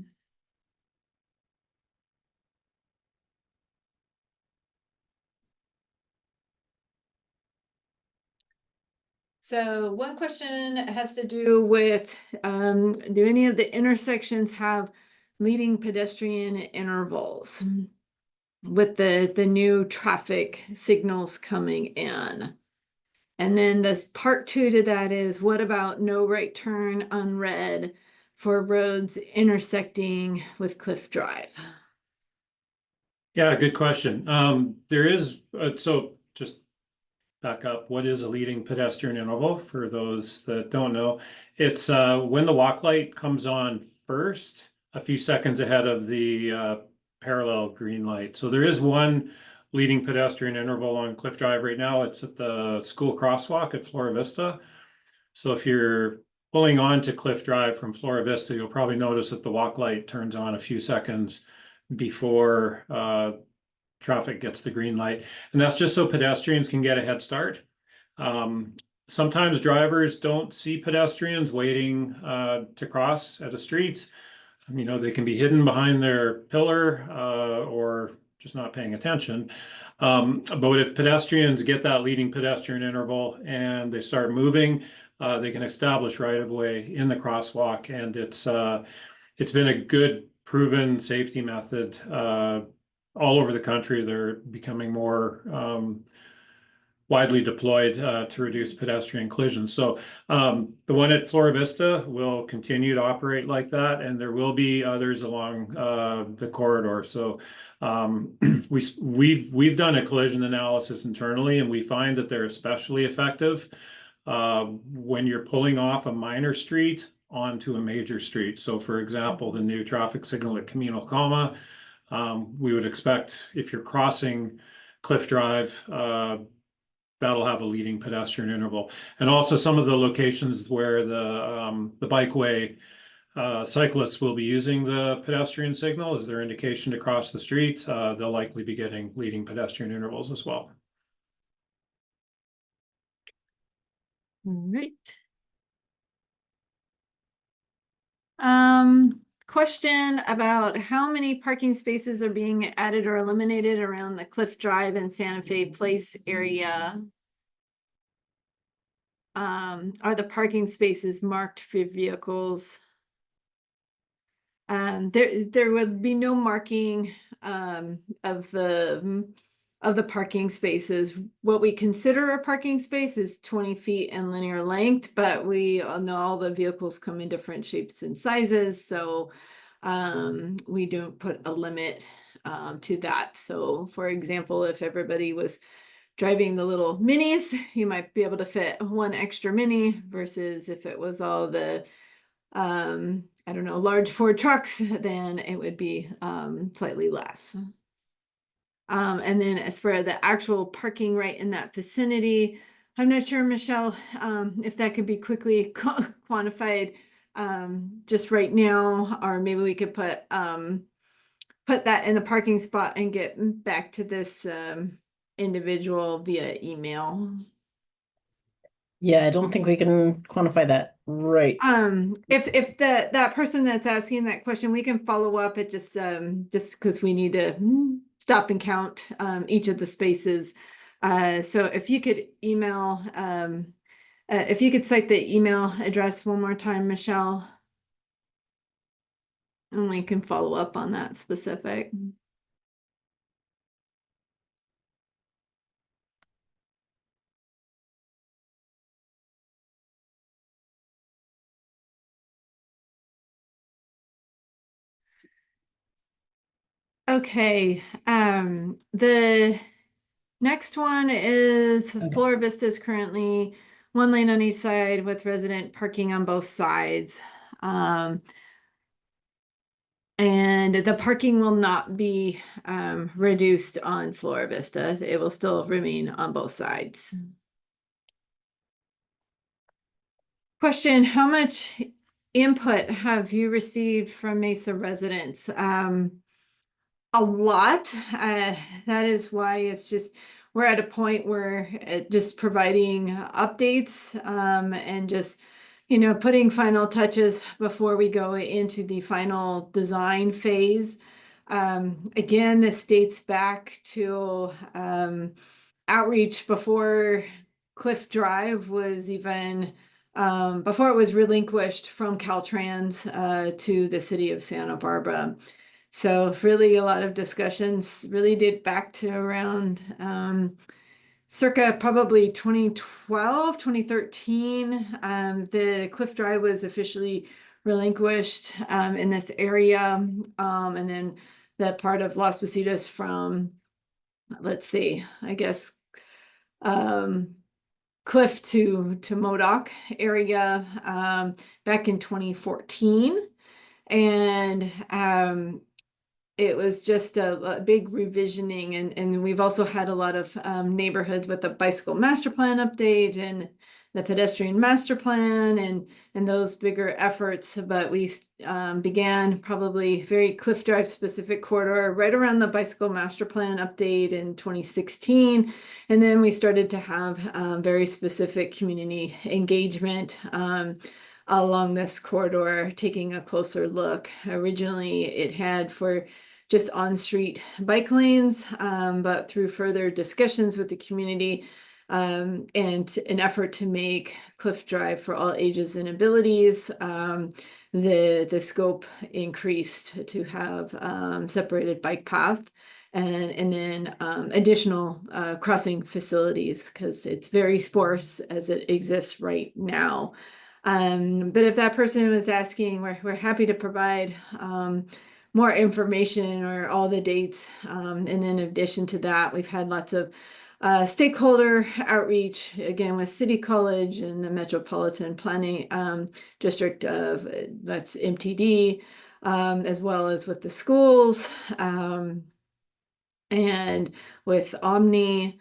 So one question has to do with, do any of the intersections have leading pedestrian intervals with the new traffic signals coming in? And then this part 2 to that is, what about no right turn unread for roads intersecting with Cliff Drive? Yeah, good question. There is, so just back up, what is a leading pedestrian interval for those that don't know? It's when the walk light comes on first, a few seconds ahead of the parallel green light. So there is one leading pedestrian interval on Cliff Drive right now. It's at the school crosswalk at Flora Vista. So if you're pulling on to Cliff Drive from Flora Vista, you'll probably notice that the walk light turns on a few seconds before traffic gets the green light. And that's just so pedestrians can get a head start. Sometimes drivers don't see pedestrians waiting to cross at a street. You know, they can be hidden behind their pillar or just not paying attention. But if pedestrians get that leading pedestrian interval and they start moving, they can establish right of way in the crosswalk. And it's been a good proven safety method all over the country. They're becoming more widely deployed to reduce pedestrian collisions. So the one at Flora Vista will continue to operate like that, and there will be others along the corridor. So we've done a collision analysis internally, and we find that they're especially effective when you're pulling off a minor street onto a major street. So for example, the new traffic signal at Camino Coma, we would expect if you're crossing Cliff Drive, that'll have a leading pedestrian interval. And also some of the locations where the bikeway cyclists will be using the pedestrian signal as their indication to cross the street, they'll likely be getting leading pedestrian intervals as well. All right. Question about how many parking spaces are being added or eliminated around the Cliff Drive and Santa Fe Place area. Are the parking spaces marked for vehicles? There would be no marking of the parking spaces. What we consider a parking space is 20 feet in linear length, but we all know all the vehicles come in different shapes and sizes, so we don't put a limit to that. So for example, if everybody was driving the little minis, you might be able to fit one extra mini, versus if it was all the I don't know, large Ford trucks, then it would be slightly less. And then as for the actual parking right in that vicinity, I'm not sure, Michelle, if that could be quickly quantified just right now, or maybe we could put that in the parking spot and get back to this individual via email. Yeah, I don't think we can quantify that right. If that person that's asking that question, we can follow up at just because we need to stop and count each of the spaces. So if you could email, if you could cite the email address one more time, Michelle, and we can follow up on that specific. Okay, the next one is Flora Vista is currently one lane on each side with resident parking on both sides. And the parking will not be reduced on Flora Vista. It will still remain on both sides. Question, how much input have you received from Mesa residents? A lot. That is why it's just, we're at a point where just providing updates and just, you know, putting final touches before we go into the final design phase. Again, this dates back to outreach before Cliff Drive was even, before it was relinquished from Caltrans to the city of Santa Barbara. So really a lot of discussions really date back to around circa probably 2012, 2013. The Cliff Drive was officially relinquished in this area. And then the part of Las Positas from, let's see, I guess, Cliff to Modoc area back in 2014. And it was just a big revisioning, and we've also had a lot of neighborhoods with the bicycle master plan update and the pedestrian master plan and those bigger efforts. But we began probably very Cliff Drive specific corridor right around the bicycle master plan update in 2016. And then we started to have very specific community engagement along this corridor, taking a closer look. Originally, it had for just on-street bike lanes, but through further discussions with the community and an effort to make Cliff Drive for all ages and abilities, the scope increased to have separated bike path and then additional crossing facilities, because it's very sparse as it exists right now. But if that person was asking, we're happy to provide more information or all the dates. And then in addition to that, we've had lots of stakeholder outreach, again, with City College and the Metropolitan Planning District of, that's MTD, as well as with the schools and with Omni.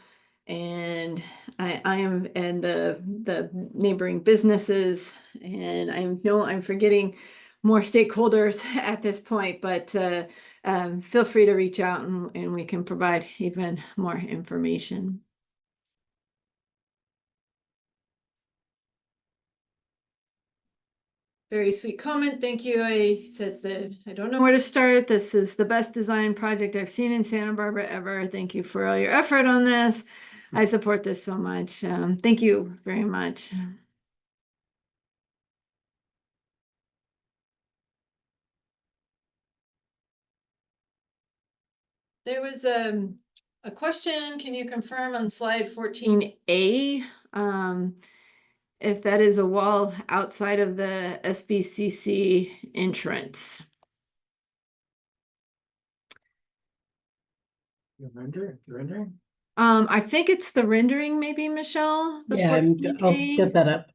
And I am, and the neighboring businesses, and I know I'm forgetting more stakeholders at this point, but feel free to reach out and we can provide even more information. Very sweet comment. Thank you. I says that I don't know where to start. This is the best design project I've seen in Santa Barbara ever. Thank you for all your effort on this. I support this so much. Thank you very much. There was a question. Can you confirm on slide 14A if that is a wall outside of the SBCC entrance? The rendering? I think it's the rendering, maybe, Michelle. The Yeah, I'll 14A. get that up.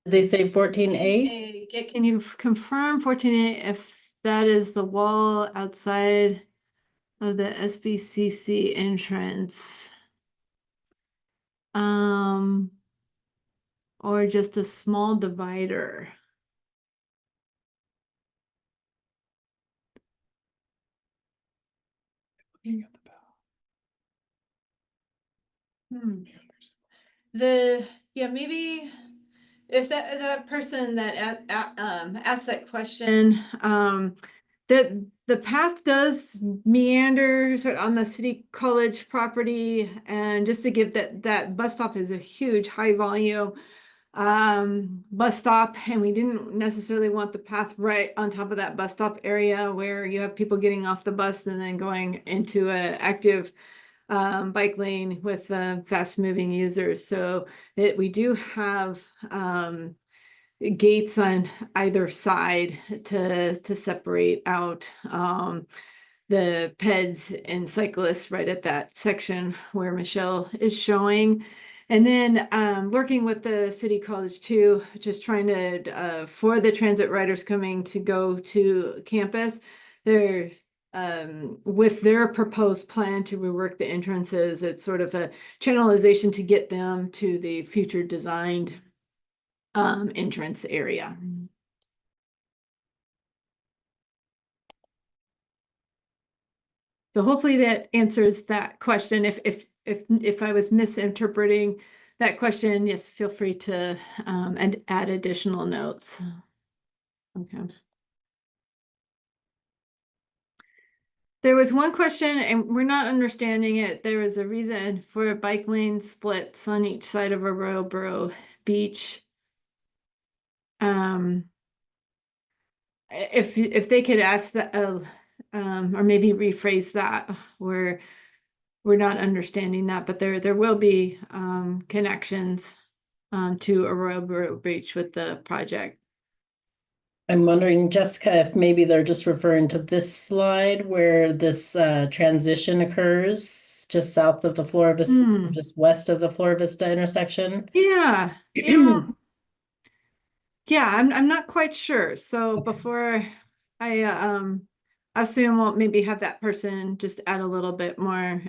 Did they say 14A? Can you confirm 14A if that is the wall outside of the SBCC entrance? Or just a small divider? Maybe if that person that asked that question, that the path does meander sort of on the City College property, and just to give that bus stop is a huge high volume bus stop, and we didn't necessarily want the path right on top of that bus stop area where you have people getting off the bus and then going into an active bike lane with fast moving users. So we do have gates on either side to separate out the peds and cyclists right at that section where Michelle is showing. And then working with the City College too, just trying to, for the transit riders coming to go to campus, they're with their proposed plan to rework the entrances, it's sort of a channelization to get them to the future designed entrance area. So hopefully that answers that question. If I was misinterpreting that question, yes, feel free to and add additional notes. Okay. There was one question, and we're not understanding it. There was a reason for bike lane splits on each side of Arroyo Beach. If they could ask that, or maybe rephrase that, we're not understanding that, but there will be connections to Arroyo Beach with the project. I'm wondering, Jessica, if maybe they're just referring to this slide where this transition occurs just south of the Flora Vista, just west of the Flora Vista intersection. Yeah, yeah. Yeah, I'm not quite sure. So before I assume we'll maybe have that person just add a little bit more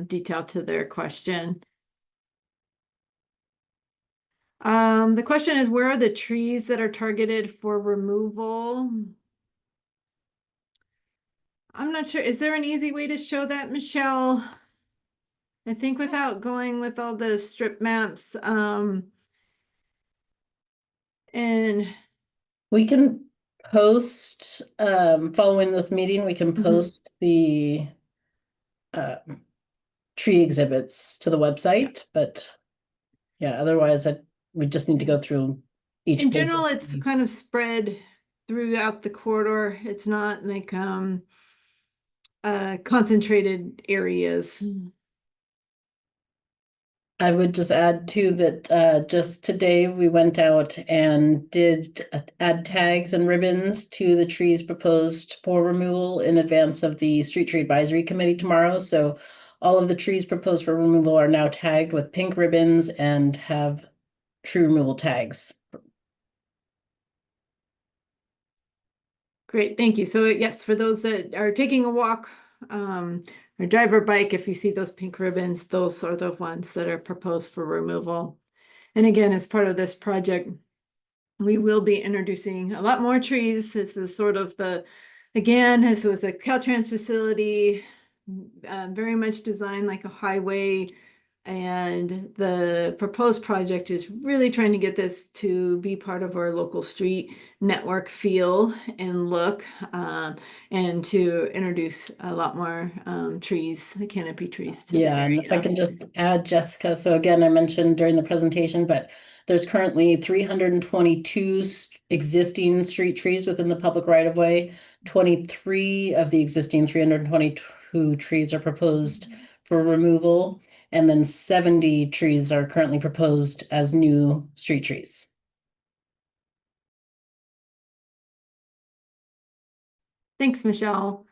detail to their question. The question is, where are the trees that are targeted for removal? I'm not sure. Is there an easy way to show that, Michelle? I think without going with all the strip maps, and We can post, following this meeting, we can post the tree exhibits to the website, but yeah, otherwise we just need to go through each in page. general, it's kind of spread throughout the corridor. It's not like concentrated areas. I would just add too that just today we went out and did add tags and ribbons to the trees proposed for removal in advance of the Street Tree Advisory Committee tomorrow. So all of the trees proposed for removal are now tagged with pink ribbons and have tree removal tags. Great, thank you. So yes, for those that are taking a walk or drive or bike, if you see those pink ribbons, those are the ones that are proposed for removal. And again, as part of this project, we will be introducing a lot more trees. This is sort of again, this was a Caltrans facility, very much designed like a highway. And the proposed project is really trying to get this to be part of our local street network feel and look, and to introduce a lot more trees, canopy trees to the Yeah, and area. if I can just add, Jessica, so again, I mentioned during the presentation, but there's currently 322 existing street trees within the public right of way. 23 of the existing 322 trees are proposed for removal, and then 70 trees are currently proposed as new street trees. Thanks, Michelle.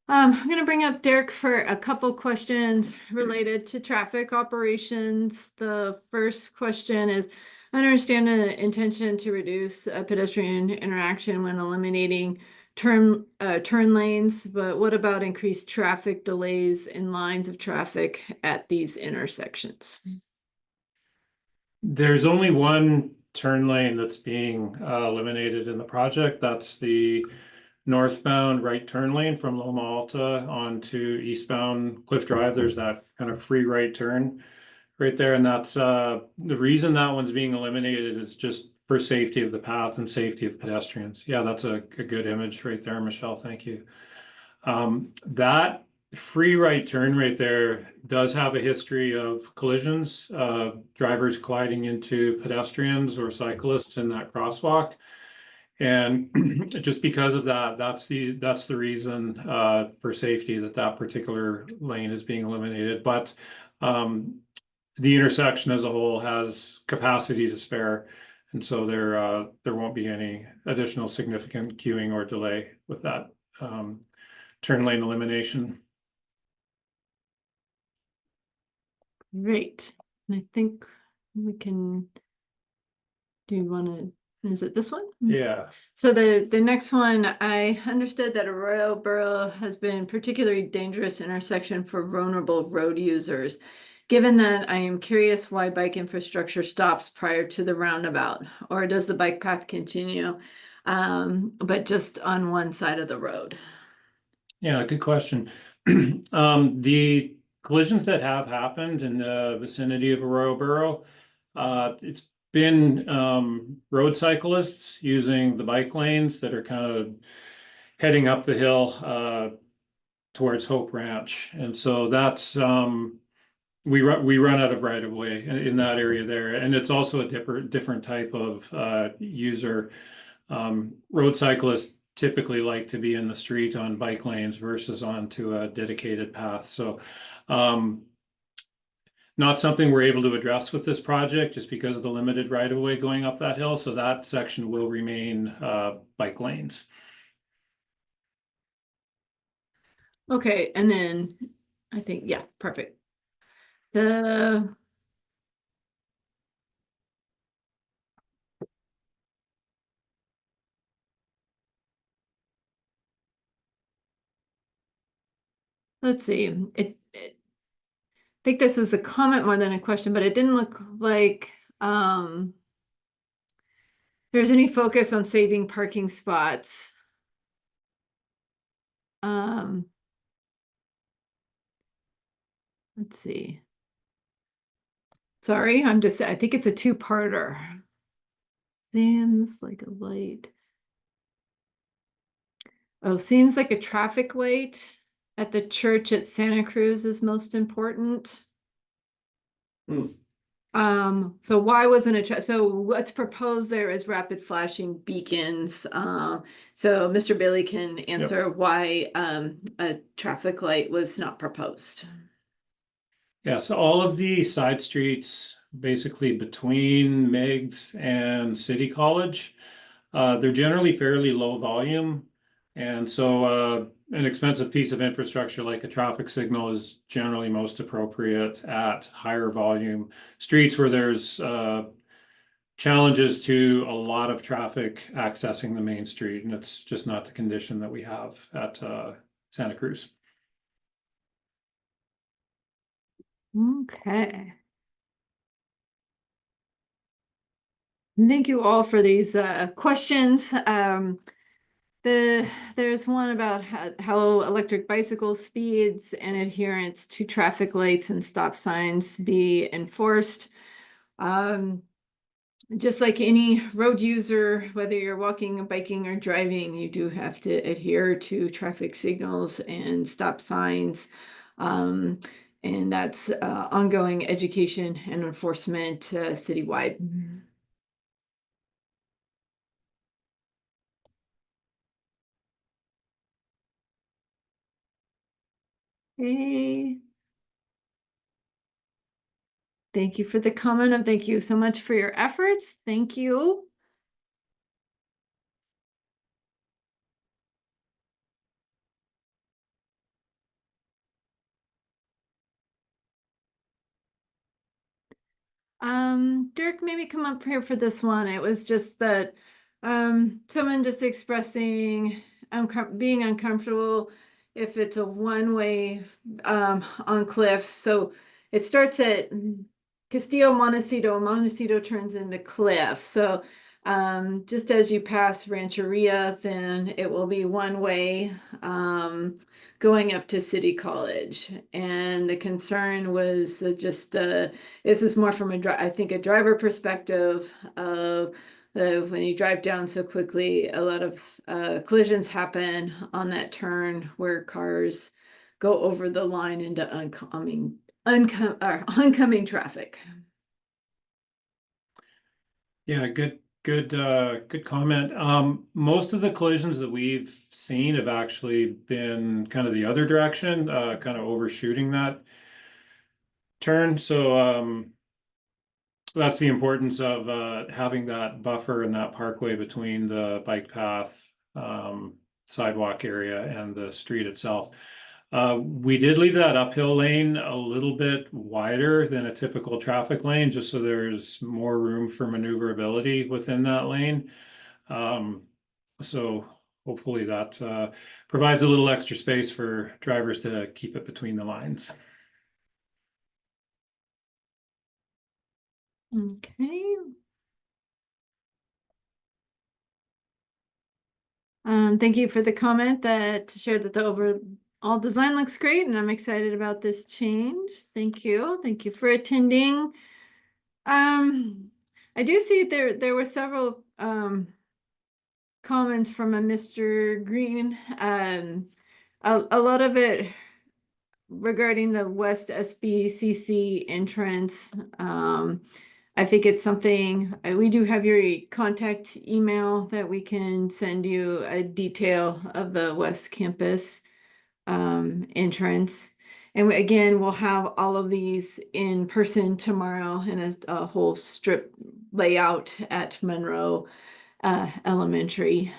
I'm going to bring up Derek for a couple questions related to traffic operations. The first question is, I understand the intention to reduce pedestrian interaction when eliminating turn lanes, but what about increased traffic delays in lines of traffic at these intersections? There's only one turn lane that's being eliminated in the project. That's the northbound right turn lane from Loma Alta onto eastbound Cliff Drive. There's that kind of free right turn right there. And that's the reason that one's being eliminated is just for safety of the path and safety of pedestrians. Yeah, that's a good image right there, Michelle. Thank you. That free right turn right there does have a history of collisions, drivers colliding into pedestrians or cyclists in that crosswalk. And just because of that, that's the reason for safety that particular lane is being eliminated. But the intersection as a whole has capacity to spare, and so there won't be any additional significant queuing or delay with that turn lane elimination. Great. And I think we can, do you want to, is it this one? Yeah. So the next one, I understood that Arroyo Burro has been particularly dangerous intersection for vulnerable road users. Given that, I am curious why bike infrastructure stops prior to the roundabout, or does the bike path continue, but just on one side of the road? Yeah, good question. The collisions that have happened in the vicinity of Arroyo Burro, it's been road cyclists using the bike lanes that are kind of heading up the hill towards Hope Ranch. And so that's we run out of right of way in that area there. And it's also a different type of user. Road cyclists typically like to be in the street on bike lanes versus onto a dedicated path. So not something we're able to address with this project just because of the limited right of way going up that hill. So that section will remain bike lanes. Okay, and then I think, yeah, perfect. Let's see, I think this was a comment more than a question, but it didn't look like there's any focus on saving parking spots. Let's see. Sorry, I think it's a two-parter. Seems like a light. Oh, seems like a traffic light at the church at Santa Cruz is most important. So why wasn't it, so what's proposed there is rapid flashing beacons. So Mr. Bailey can answer why a traffic light was not proposed. Yeah, so all of the side streets basically between Meigs and City College, they're generally fairly low volume. And so an expensive piece of infrastructure like a traffic signal is generally most appropriate at higher volume streets where there's challenges to a lot of traffic accessing the main street. And it's just not the condition that we have at Santa Cruz. Okay. Thank you all for these questions. There's one about how electric bicycle speeds and adherence to traffic lights and stop signs be enforced. Just like any road user, whether you're walking, biking, or driving, you do have to adhere to traffic signals and stop signs. And that's ongoing education and enforcement citywide. Okay. Thank you for the comment and thank you so much for your efforts. Thank you. Dirk, maybe come up here for this one. It was just that someone just expressing being uncomfortable if it's a one-way on Cliff. So it starts at Castillo Montecito. Montecito turns into Cliff. So just as you pass Rancheria, then it will be one way going up to City College. And the concern was just this is more from I think a driver perspective of when you drive down so quickly, a lot of collisions happen on that turn where cars go over the line into oncoming traffic. Yeah, good comment. Most of the collisions that we've seen have actually been kind of the other direction, kind of overshooting that turn. So, that's the importance of having that buffer and that parkway between the bike path, sidewalk area and the street itself. We did leave that uphill lane a little bit wider than a typical traffic lane, just so there's more room for maneuverability within that lane. So hopefully that provides a little extra space for drivers to keep it between the lines. Okay. Thank you for the comment that shared that the overall design looks great, and I'm excited about this change. Thank you. Thank you for attending. I do see there were several comments from a Mr. Green. A lot of it regarding the West SBCC entrance. I think it's something, we do have your contact email that we can send you a detail of the West Campus entrance. And again, we'll have all of these in person tomorrow in a whole strip layout at Monroe Elementary.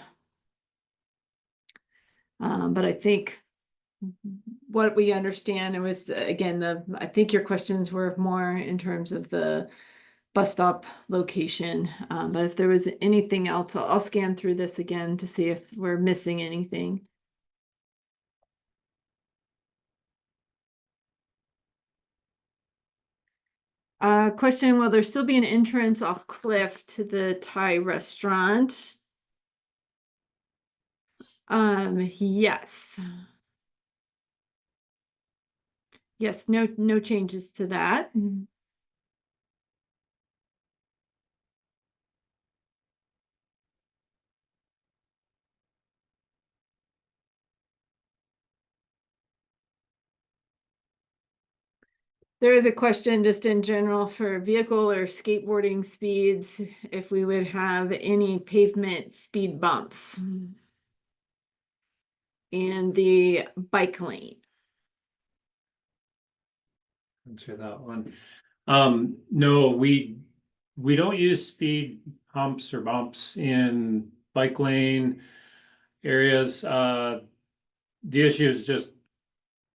But I think what we understand, it was, again, I think your questions were more in terms of the bus stop location. But if there was anything else, I'll scan through this again to see if we're missing anything. Question, will there still be an entrance off Cliff to the Thai restaurant? Yes. Yes, no changes to that. There is a question just in general for vehicle or skateboarding speeds, if we would have any pavement speed bumps in the bike lane. Answer that one. No, we don't use speed humps or bumps in bike lane areas. The issue is just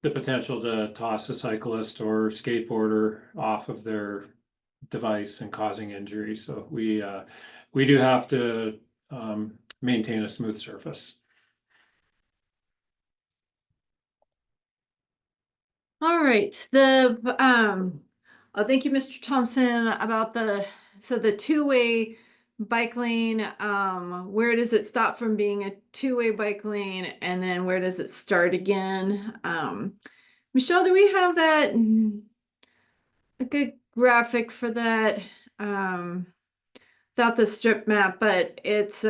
the potential to toss a cyclist or skateboarder off of their device and causing injury. So we do have to maintain a smooth surface. All right, thank you, Mr. Thompson, about the two-way bike lane. Where does it stop from being a two-way bike lane, and then where does it start again? Michelle, do we have that a good graphic for that? Without the strip map, but it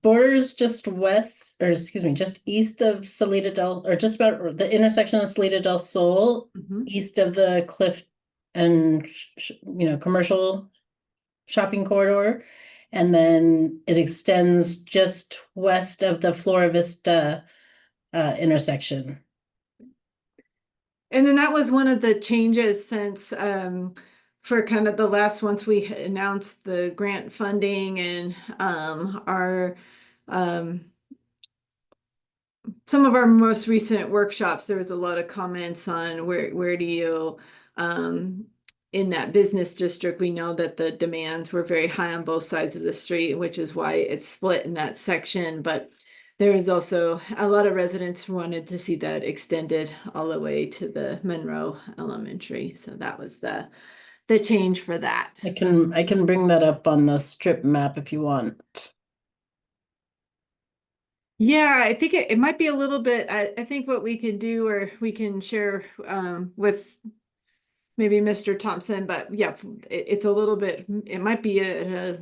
borders just west, or excuse me, just east of Salida del, or just about the intersection of Salida del Sol, east of the Cliff and commercial shopping corridor, and then it extends just west of the Flora Vista intersection. And then that was one of the changes since for kind of the last, once we announced the grant funding and our some of our most recent workshops, there was a lot of comments on where do you in that business district, we know that the demands were very high on both sides of the street, which is why it's split in that section. But there is also a lot of residents who wanted to see that extended all the way to the Monroe Elementary. So that was the change for that. I can bring that up on the strip map if you want. Yeah, I think it might be a little bit, I think what we can do, or we can share with maybe Mr. Thompson, but yeah, it's a little bit, it might be a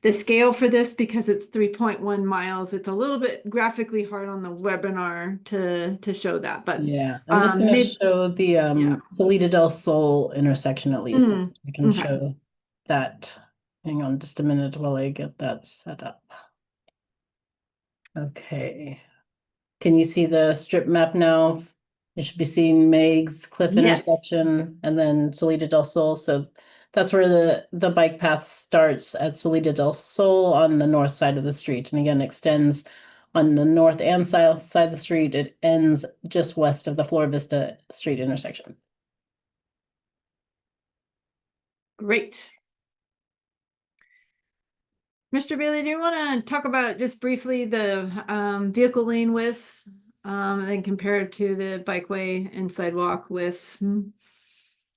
the scale for this, because it's 3.1 miles, it's a little bit graphically hard on the webinar to show that, but Yeah, I'm just gonna maybe- show the yeah. Salida del Sol intersection at least. Mm, I can okay. show that. Hang on just a minute while I get that set up. Okay. Can you see the strip map now? You should be seeing Meg's Cliff Yes. intersection and then Salida del Sol. So that's where the bike path starts at Salida del Sol on the north side of the street, and again extends on the north and south side of the street. It ends just west of the Flora Vista Street intersection. Great. Mr. Bailey, do you want to talk about just briefly the vehicle lane widths and then compare it to the bikeway and sidewalk widths?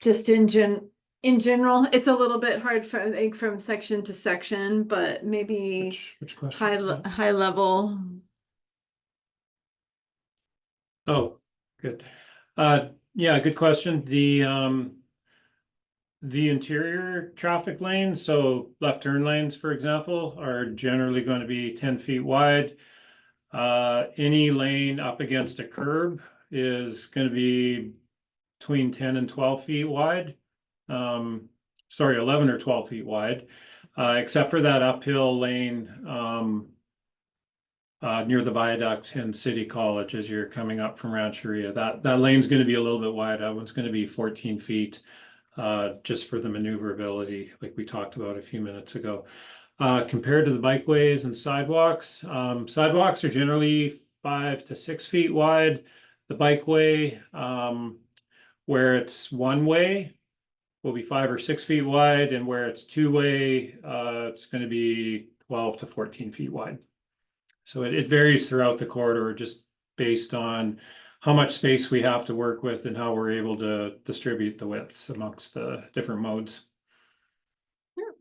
Just in general, it's a little bit hard for, I think, from section to section, but maybe Which question is that? high level. Oh, good. Yeah, good question. The interior traffic lanes, so left turn lanes, for example, are generally going to be 10 feet wide. Any lane up against a curb is going to be between 10 and 12 feet wide. Sorry, 11 or 12 feet wide, except for that uphill lane near the viaduct and City College as you're coming up from Rancheria. That lane's going to be a little bit wide. That one's going to be 14 feet. Just for the maneuverability, like we talked about a few minutes ago. Compared to the bikeways and sidewalks, sidewalks are generally 5 to 6 feet wide. The bikeway, where it's one way, will be 5 or 6 feet wide, and where it's two way, it's going to be 12 to 14 feet wide. So it varies throughout the corridor, just based on how much space we have to work with and how we're able to distribute the widths amongst the different modes.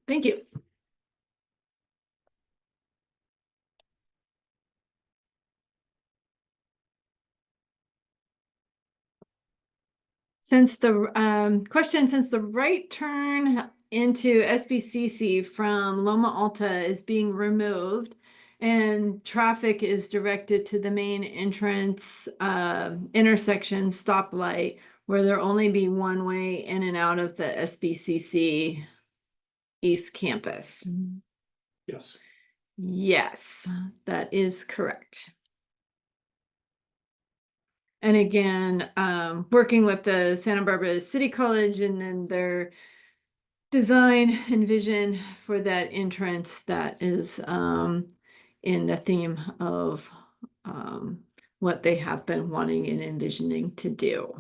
Thank you. Since the question, since the right turn into SBCC from Loma Alta is being removed and traffic is directed to the main entrance intersection stoplight, where there only be one way in and out of the SBCC East Campus. Yes. Yes, that is correct. And again, working with the Santa Barbara City College and then their design and vision for that entrance, that is in the theme of what they have been wanting and envisioning to do.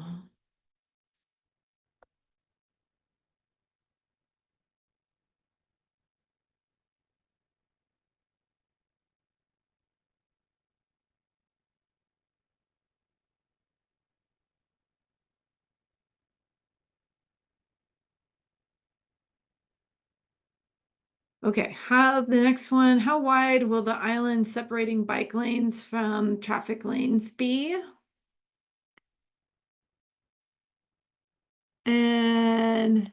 Okay, the next one, how wide will the island separating bike lanes from traffic lanes be? And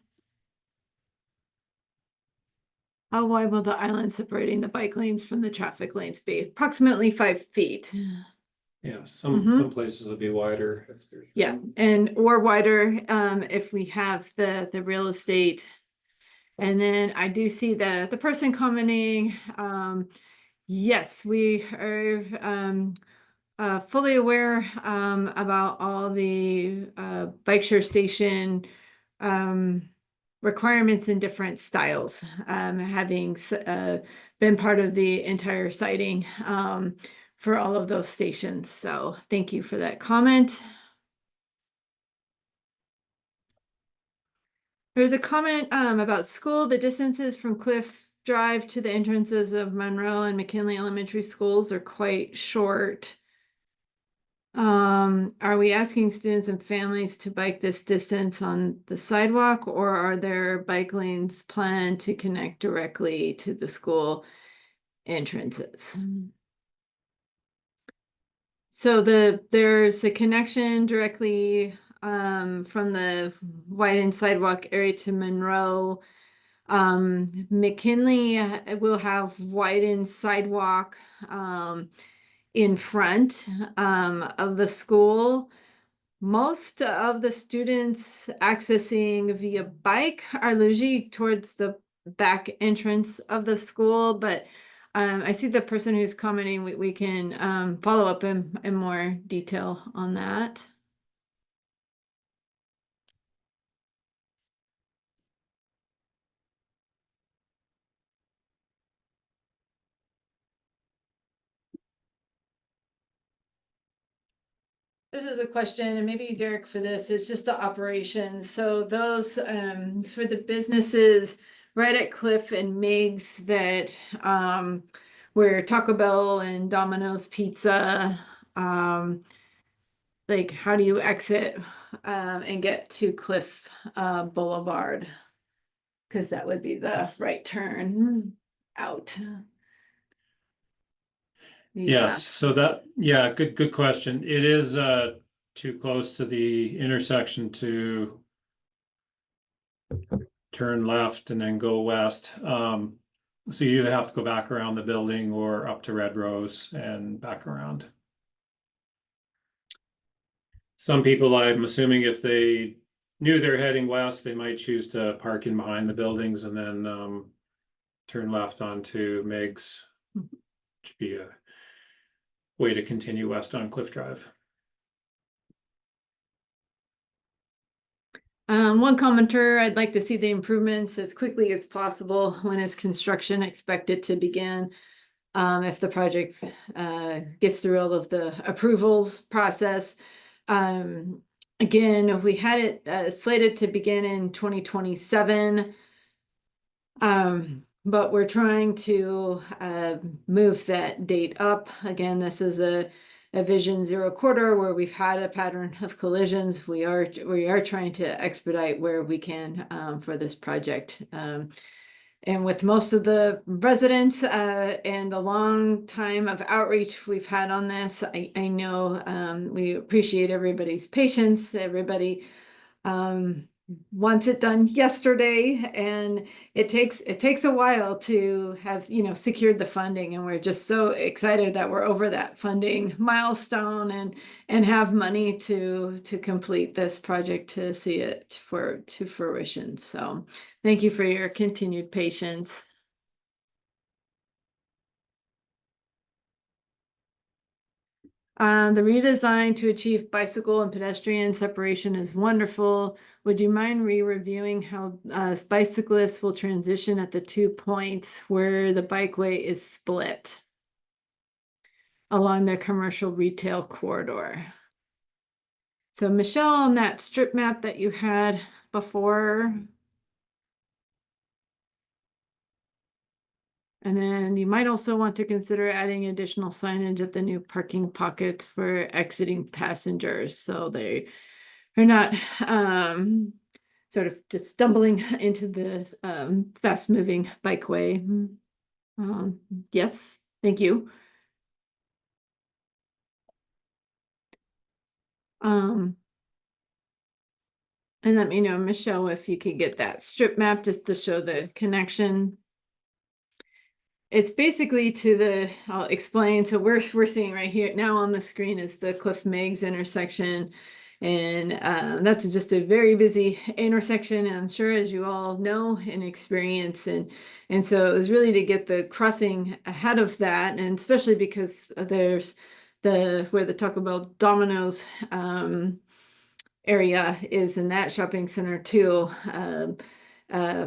how wide will the island separating the bike lanes from the traffic lanes be? Approximately 5 feet. Yeah, some places will be wider. Yeah, and or wider if we have the real estate. And then I do see the person commenting, yes, we are fully aware about all the bike share station requirements in different styles, having been part of the entire siting for all of those stations. So thank you for that comment. There's a comment about school. The distances from Cliff Drive to the entrances of Monroe and McKinley Elementary Schools are quite short. Are we asking students and families to bike this distance on the sidewalk, or are there bike lanes planned to connect directly to the school entrances? So there's a connection directly from the widened sidewalk area to Monroe. McKinley will have widened sidewalk in front of the school. Most of the students accessing via bike are usually towards the back entrance of the school, but I see the person who's commenting, we can follow up in more detail on that. This is a question, and maybe Derek for this, is just the operations. So those for the businesses right at Cliff and Miggs that where Taco Bell and Domino's Pizza, like how do you exit and get to Cliff Boulevard? Because that would be the right turn out. Yes, so that, yeah, good question. It is too close to the intersection to turn left and then go west. So you have to go back around the building or up to Red Rose and back around. Some people, I'm assuming if they knew they're heading west, they might choose to park in behind the buildings and then turn left onto Meigs, which would be a way to continue west on Cliff Drive. One commenter, I'd like to see the improvements as quickly as possible. When is construction expected to begin? If the project gets through all of the approvals process. Again, we had it slated to begin in 2027. But we're trying to move that date up. Again, this is a Vision Zero corridor where we've had a pattern of collisions. We are trying to expedite where we can for this project. And with most of the residents and the long time of outreach we've had on this, I know we appreciate everybody's patience. Everybody wants it done yesterday, and it takes a while to have secured the funding, and we're just so excited that we're over that funding milestone and have money to complete this project, to see it to fruition. So thank you for your continued patience. The redesign to achieve bicycle and pedestrian separation is wonderful. Would you mind re-reviewing how bicyclists will transition at the 2 points where the bikeway is split along the commercial retail corridor? So Michelle, on that strip map that you had before, and then you might also want to consider adding additional signage at the new parking pockets for exiting passengers, so they are not sort of just stumbling into the fast-moving bikeway. Yes, thank you. And let me know, Michelle, if you could get that strip map just to show the connection. It's basically I'll explain. So we're seeing right here now on the screen is the Cliff Meigs intersection. And that's just a very busy intersection, I'm sure, as you all know and experience. And so it was really to get the crossing ahead of that, and especially because there's where the Taco Bell Domino's area is in that shopping center too.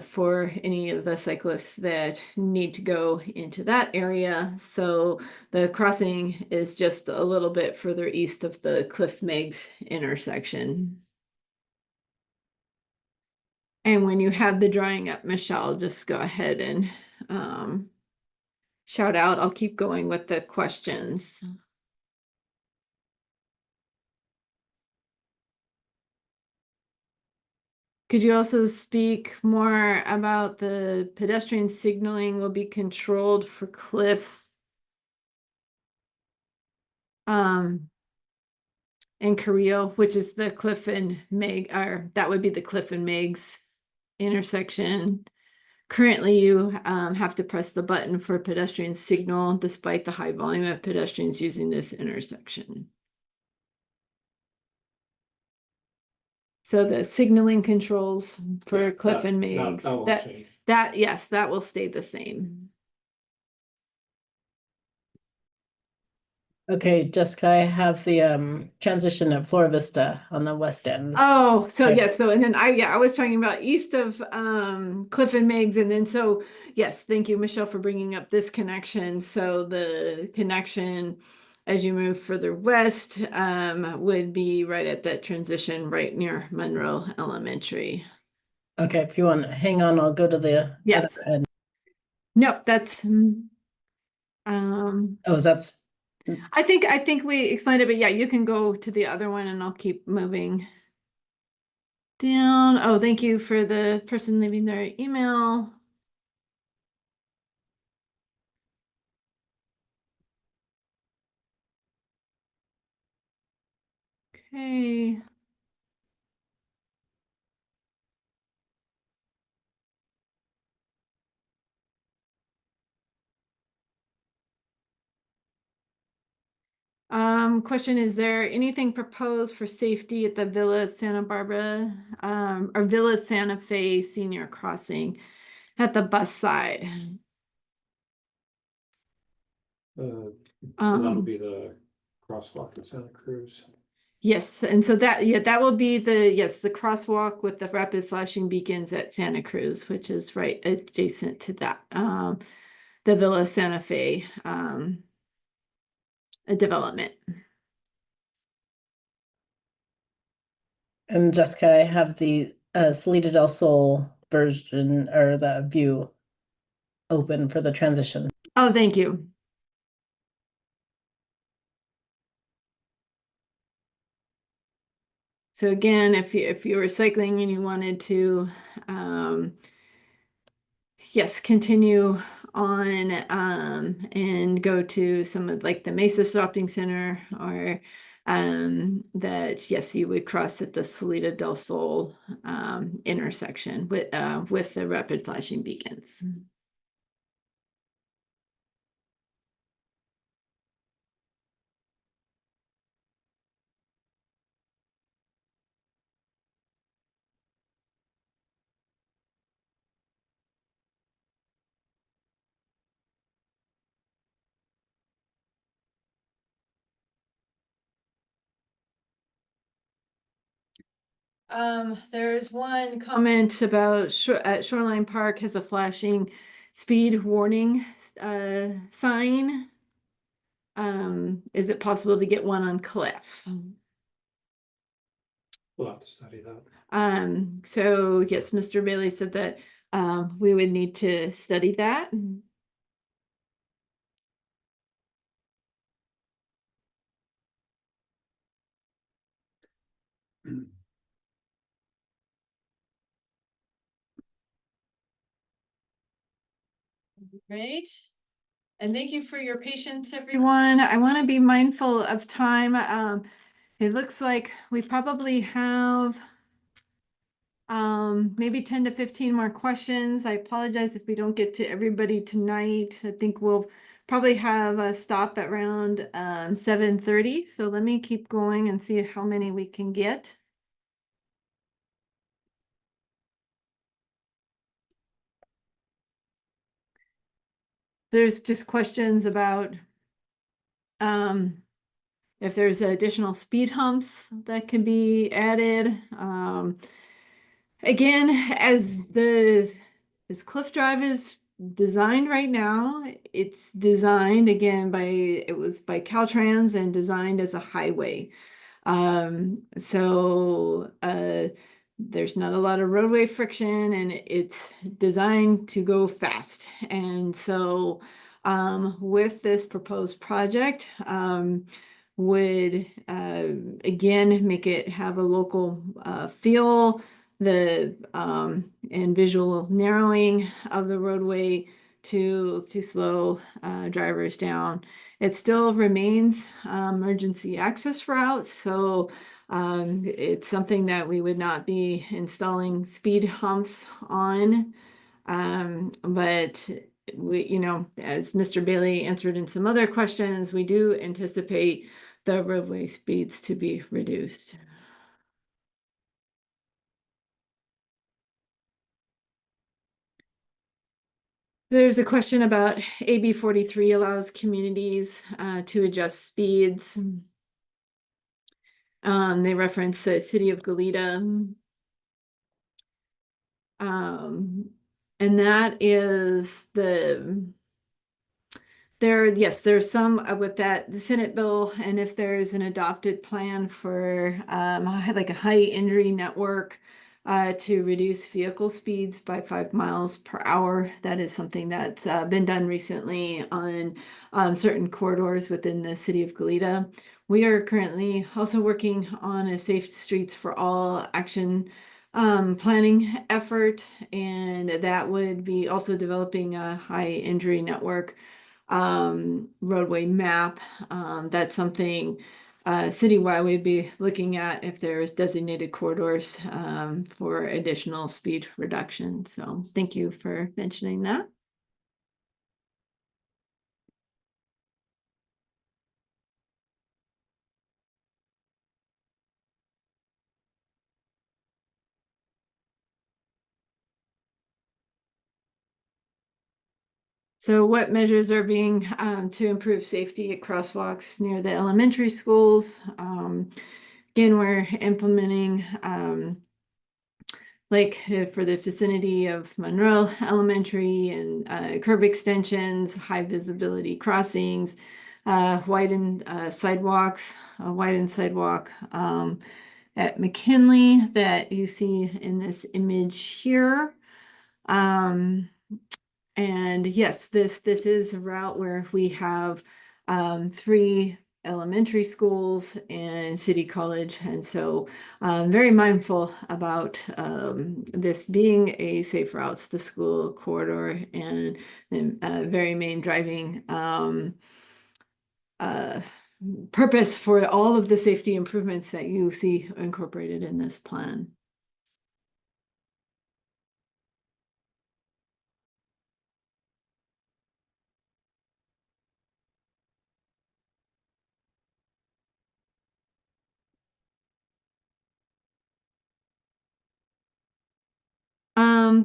For any of the cyclists that need to go into that area. So the crossing is just a little bit further east of the Cliff Meigs intersection. And when you have the drawing up, Michelle, just go ahead and shout out. I'll keep going with the questions. Could you also speak more about the pedestrian signaling will be controlled for Cliff and Carrillo, which is the Cliff and Meg, or that would be the Cliff and Meigs intersection. Currently, you have to press the button for pedestrian signal despite the high volume of pedestrians using this intersection. So the signaling controls for Cliff and Meigs, yes, that will stay the same. Okay, Jessica, I have the transition at Flora Vista on the west end. Oh, so Okay. yes, so and then I was talking about east of Cliff and Meigs, and then so yes, thank you, Michelle, for bringing up this connection. So the connection as you move further west would be right at that transition right near Monroe Elementary. Okay, if you want to hang on, I'll go to the Yes. other end. Nope, that's Oh, that's I think we explained it, but yeah, you can go to the other one and I'll keep moving down. Oh, thank you for the person leaving their email. Okay. Question, is there anything proposed for safety at the Villa Santa Barbara or Villa Santa Fe Senior Crossing at the bus side? So that'll be the crosswalk at Santa Cruz. Yes, and so that will be the crosswalk with the rapid flashing beacons at Santa Cruz, which is right adjacent to that. The Villa Santa Fe development. and Jessica, I have the Salida del Sol version or the view open for the transition. Oh, thank you. So again, if you were cycling and you wanted to, yes, continue on and go to some of like the Mesa Shopping Center or that, yes, you would cross at the Salida del Sol intersection with the rapid flashing beacons. There's one comment about Shoreline Park has a flashing speed warning sign. Is it possible to get one on Cliff? We'll have to study that. So yes, Mr. Bailey said that we would need to study that. Great. And thank you for your patience, everyone. I want to be mindful of time. It looks like we probably have maybe 10 to 15 more questions. I apologize if we don't get to everybody tonight. I think we'll probably have a stop at around 7:30. So let me keep going and see how many we can get. There's just questions about if there's additional speed humps that can be added. Again, as Cliff Drive is designed right now, it's designed again it was by Caltrans and designed as a highway. So there's not a lot of roadway friction and it's designed to go fast. And so with this proposed project, would again make it have a local feel, and visual narrowing of the roadway to slow drivers down. It still remains emergency access routes, so it's something that we would not be installing speed humps on. But we, you know, as Mr. Bailey answered in some other questions, we do anticipate the roadway speeds to be reduced. There's a question about AB 43 allows communities to adjust speeds. They reference the city of Goleta. And that is there's some with that the Senate bill, and if there's an adopted plan for like a high injury network to reduce vehicle speeds by 5 miles per hour, that is something that's been done recently on certain corridors within the city of Goleta. We are currently also working on a Safe Streets for All action planning effort, and that would be also developing a high injury network roadway map. That's something citywide we'd be looking at if there's designated corridors for additional speed reduction. So thank you for mentioning that. So what measures are being to improve safety at crosswalks near the elementary schools? Again, we're implementing like for the vicinity of Monroe Elementary and curb extensions, high visibility crossings, widened sidewalks, a widened sidewalk at McKinley that you see in this image here. And yes, this is a route where we have 3 elementary schools and City College, and so very mindful about this being a safe routes to school corridor and very main driving purpose for all of the safety improvements that you see incorporated in this plan.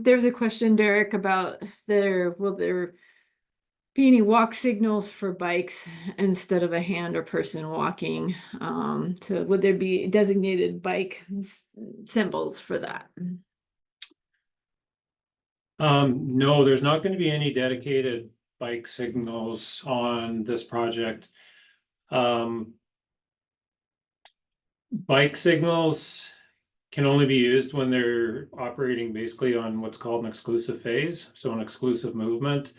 There's a question, Derek, about will there be any walk signals for bikes instead of a hand or person walking? So would there be designated bike symbols for that? No, there's not going to be any dedicated bike signals on this project. Bike signals can only be used when they're operating basically on what's called an exclusive phase, so an exclusive movement.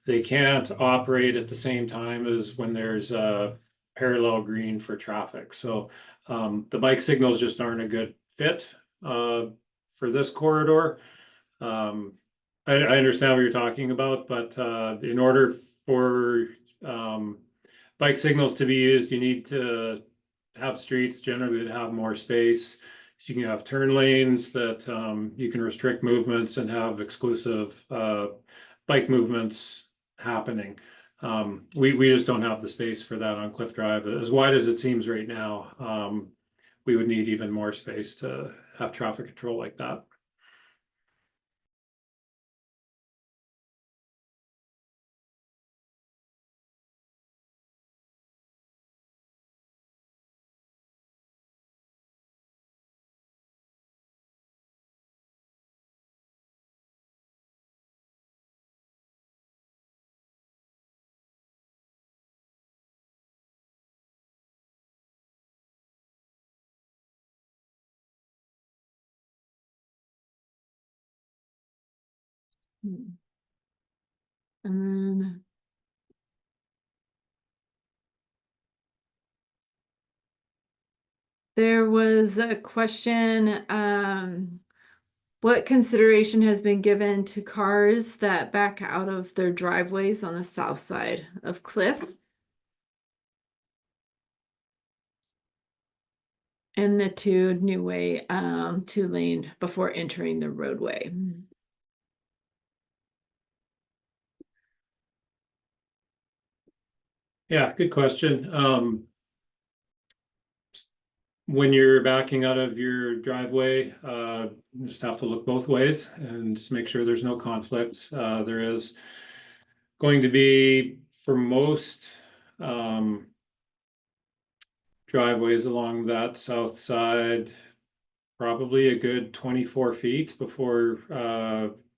They can't operate at the same time as when there's a parallel green for traffic. So the bike signals just aren't a good fit for this corridor. I understand what you're talking about, but in order for bike signals to be used, you need to have streets generally that have more space. So you can have turn lanes that you can restrict movements and have exclusive bike movements happening. We just don't have the space for that on Cliff Drive. As wide as it seems right now, we would need even more space to have traffic control like that. And then there was a question, what consideration has been given to cars that back out of their driveways on the south side of Cliff? And the 2 new way, 2 lane before entering the roadway. Yeah, good question. When you're backing out of your driveway, you just have to look both ways and just make sure there's no conflicts. There is going to be, for most driveways along that south side, probably a good 24 feet before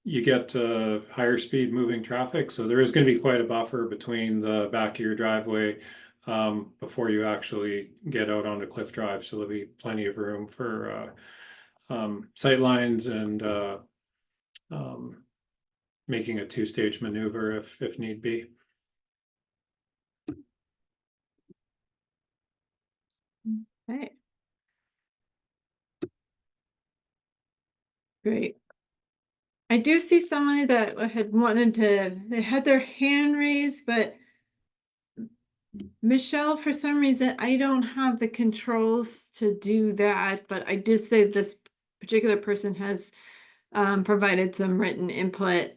you get higher speed moving traffic. So there is going to be quite a buffer between the back of your driveway before you actually get out onto Cliff Drive. So there'll be plenty of room for sight lines and making a two-stage maneuver if need be. Okay. Great. I do see somebody that had wanted to, they had their hand raised, but Michelle, for some reason, I don't have the controls to do that, but I did say this particular person has provided some written input.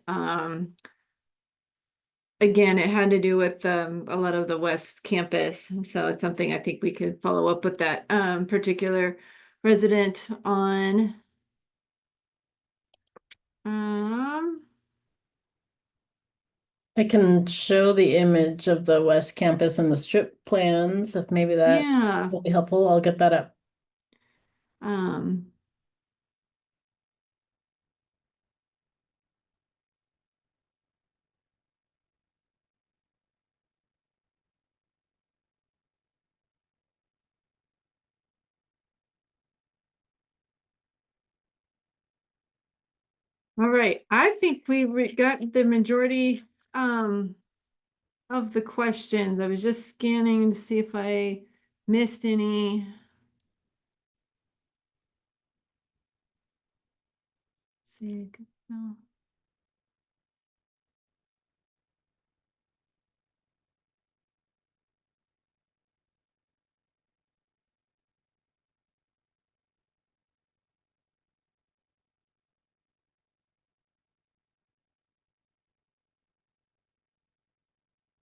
Again, it had to do with a lot of the West Campus, so it's something I think we could follow up with that particular resident on. I can show the image of the West Campus and the strip plans, if maybe that Yeah. will be helpful. I'll get that up. All right, I think we got the majority of the questions. I was just scanning to see if I missed any. Let's see, no.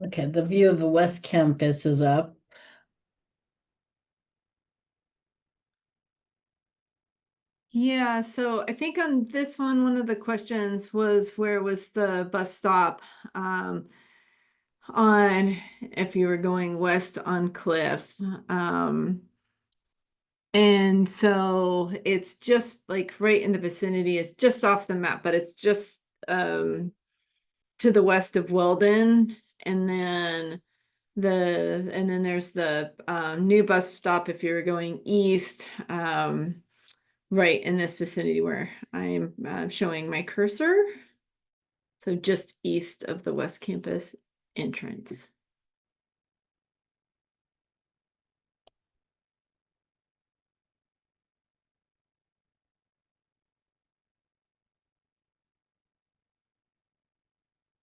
Okay, the view of the West Campus is up. Yeah, so I think on this one of the questions was where was the bus stop on if you were going west on Cliff. And so it's just like right in the vicinity, it's just off the map, but it's just to the west of Weldon. And then there's the new bus stop if you're going east, right in this vicinity where I'm showing my cursor. So just east of the West Campus entrance.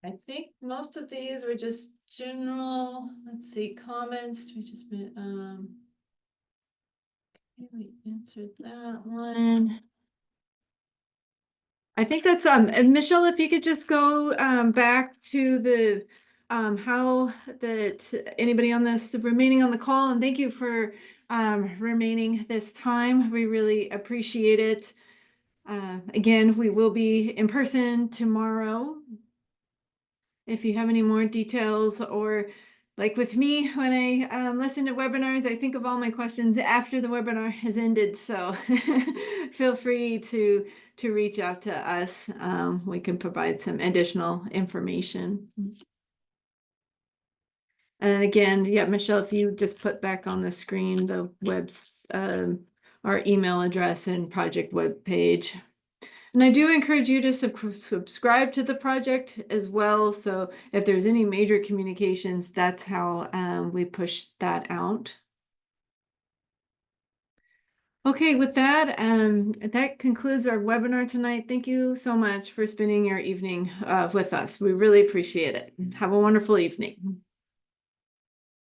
I think most of these were just general, let's see, comments. We just okay, we answered that one. I think that's and Michelle, if you could just go back to the how that anybody on this remaining on the call, and thank you for remaining this time. We really appreciate it. Again, we will be in person tomorrow. If you have any more details, or like with me, when I listen to webinars, I think of all my questions after the webinar has ended. So feel free to reach out to us. We can provide some additional information. And again, yeah, Michelle, if you just put back on the screen the our email address and project web page. And I do encourage you to subscribe to the project as well. So if there's any major communications, that's how we push that out. Okay, with that, that concludes our webinar tonight. Thank you so much for spending your evening with us. We really appreciate it. Have a wonderful evening.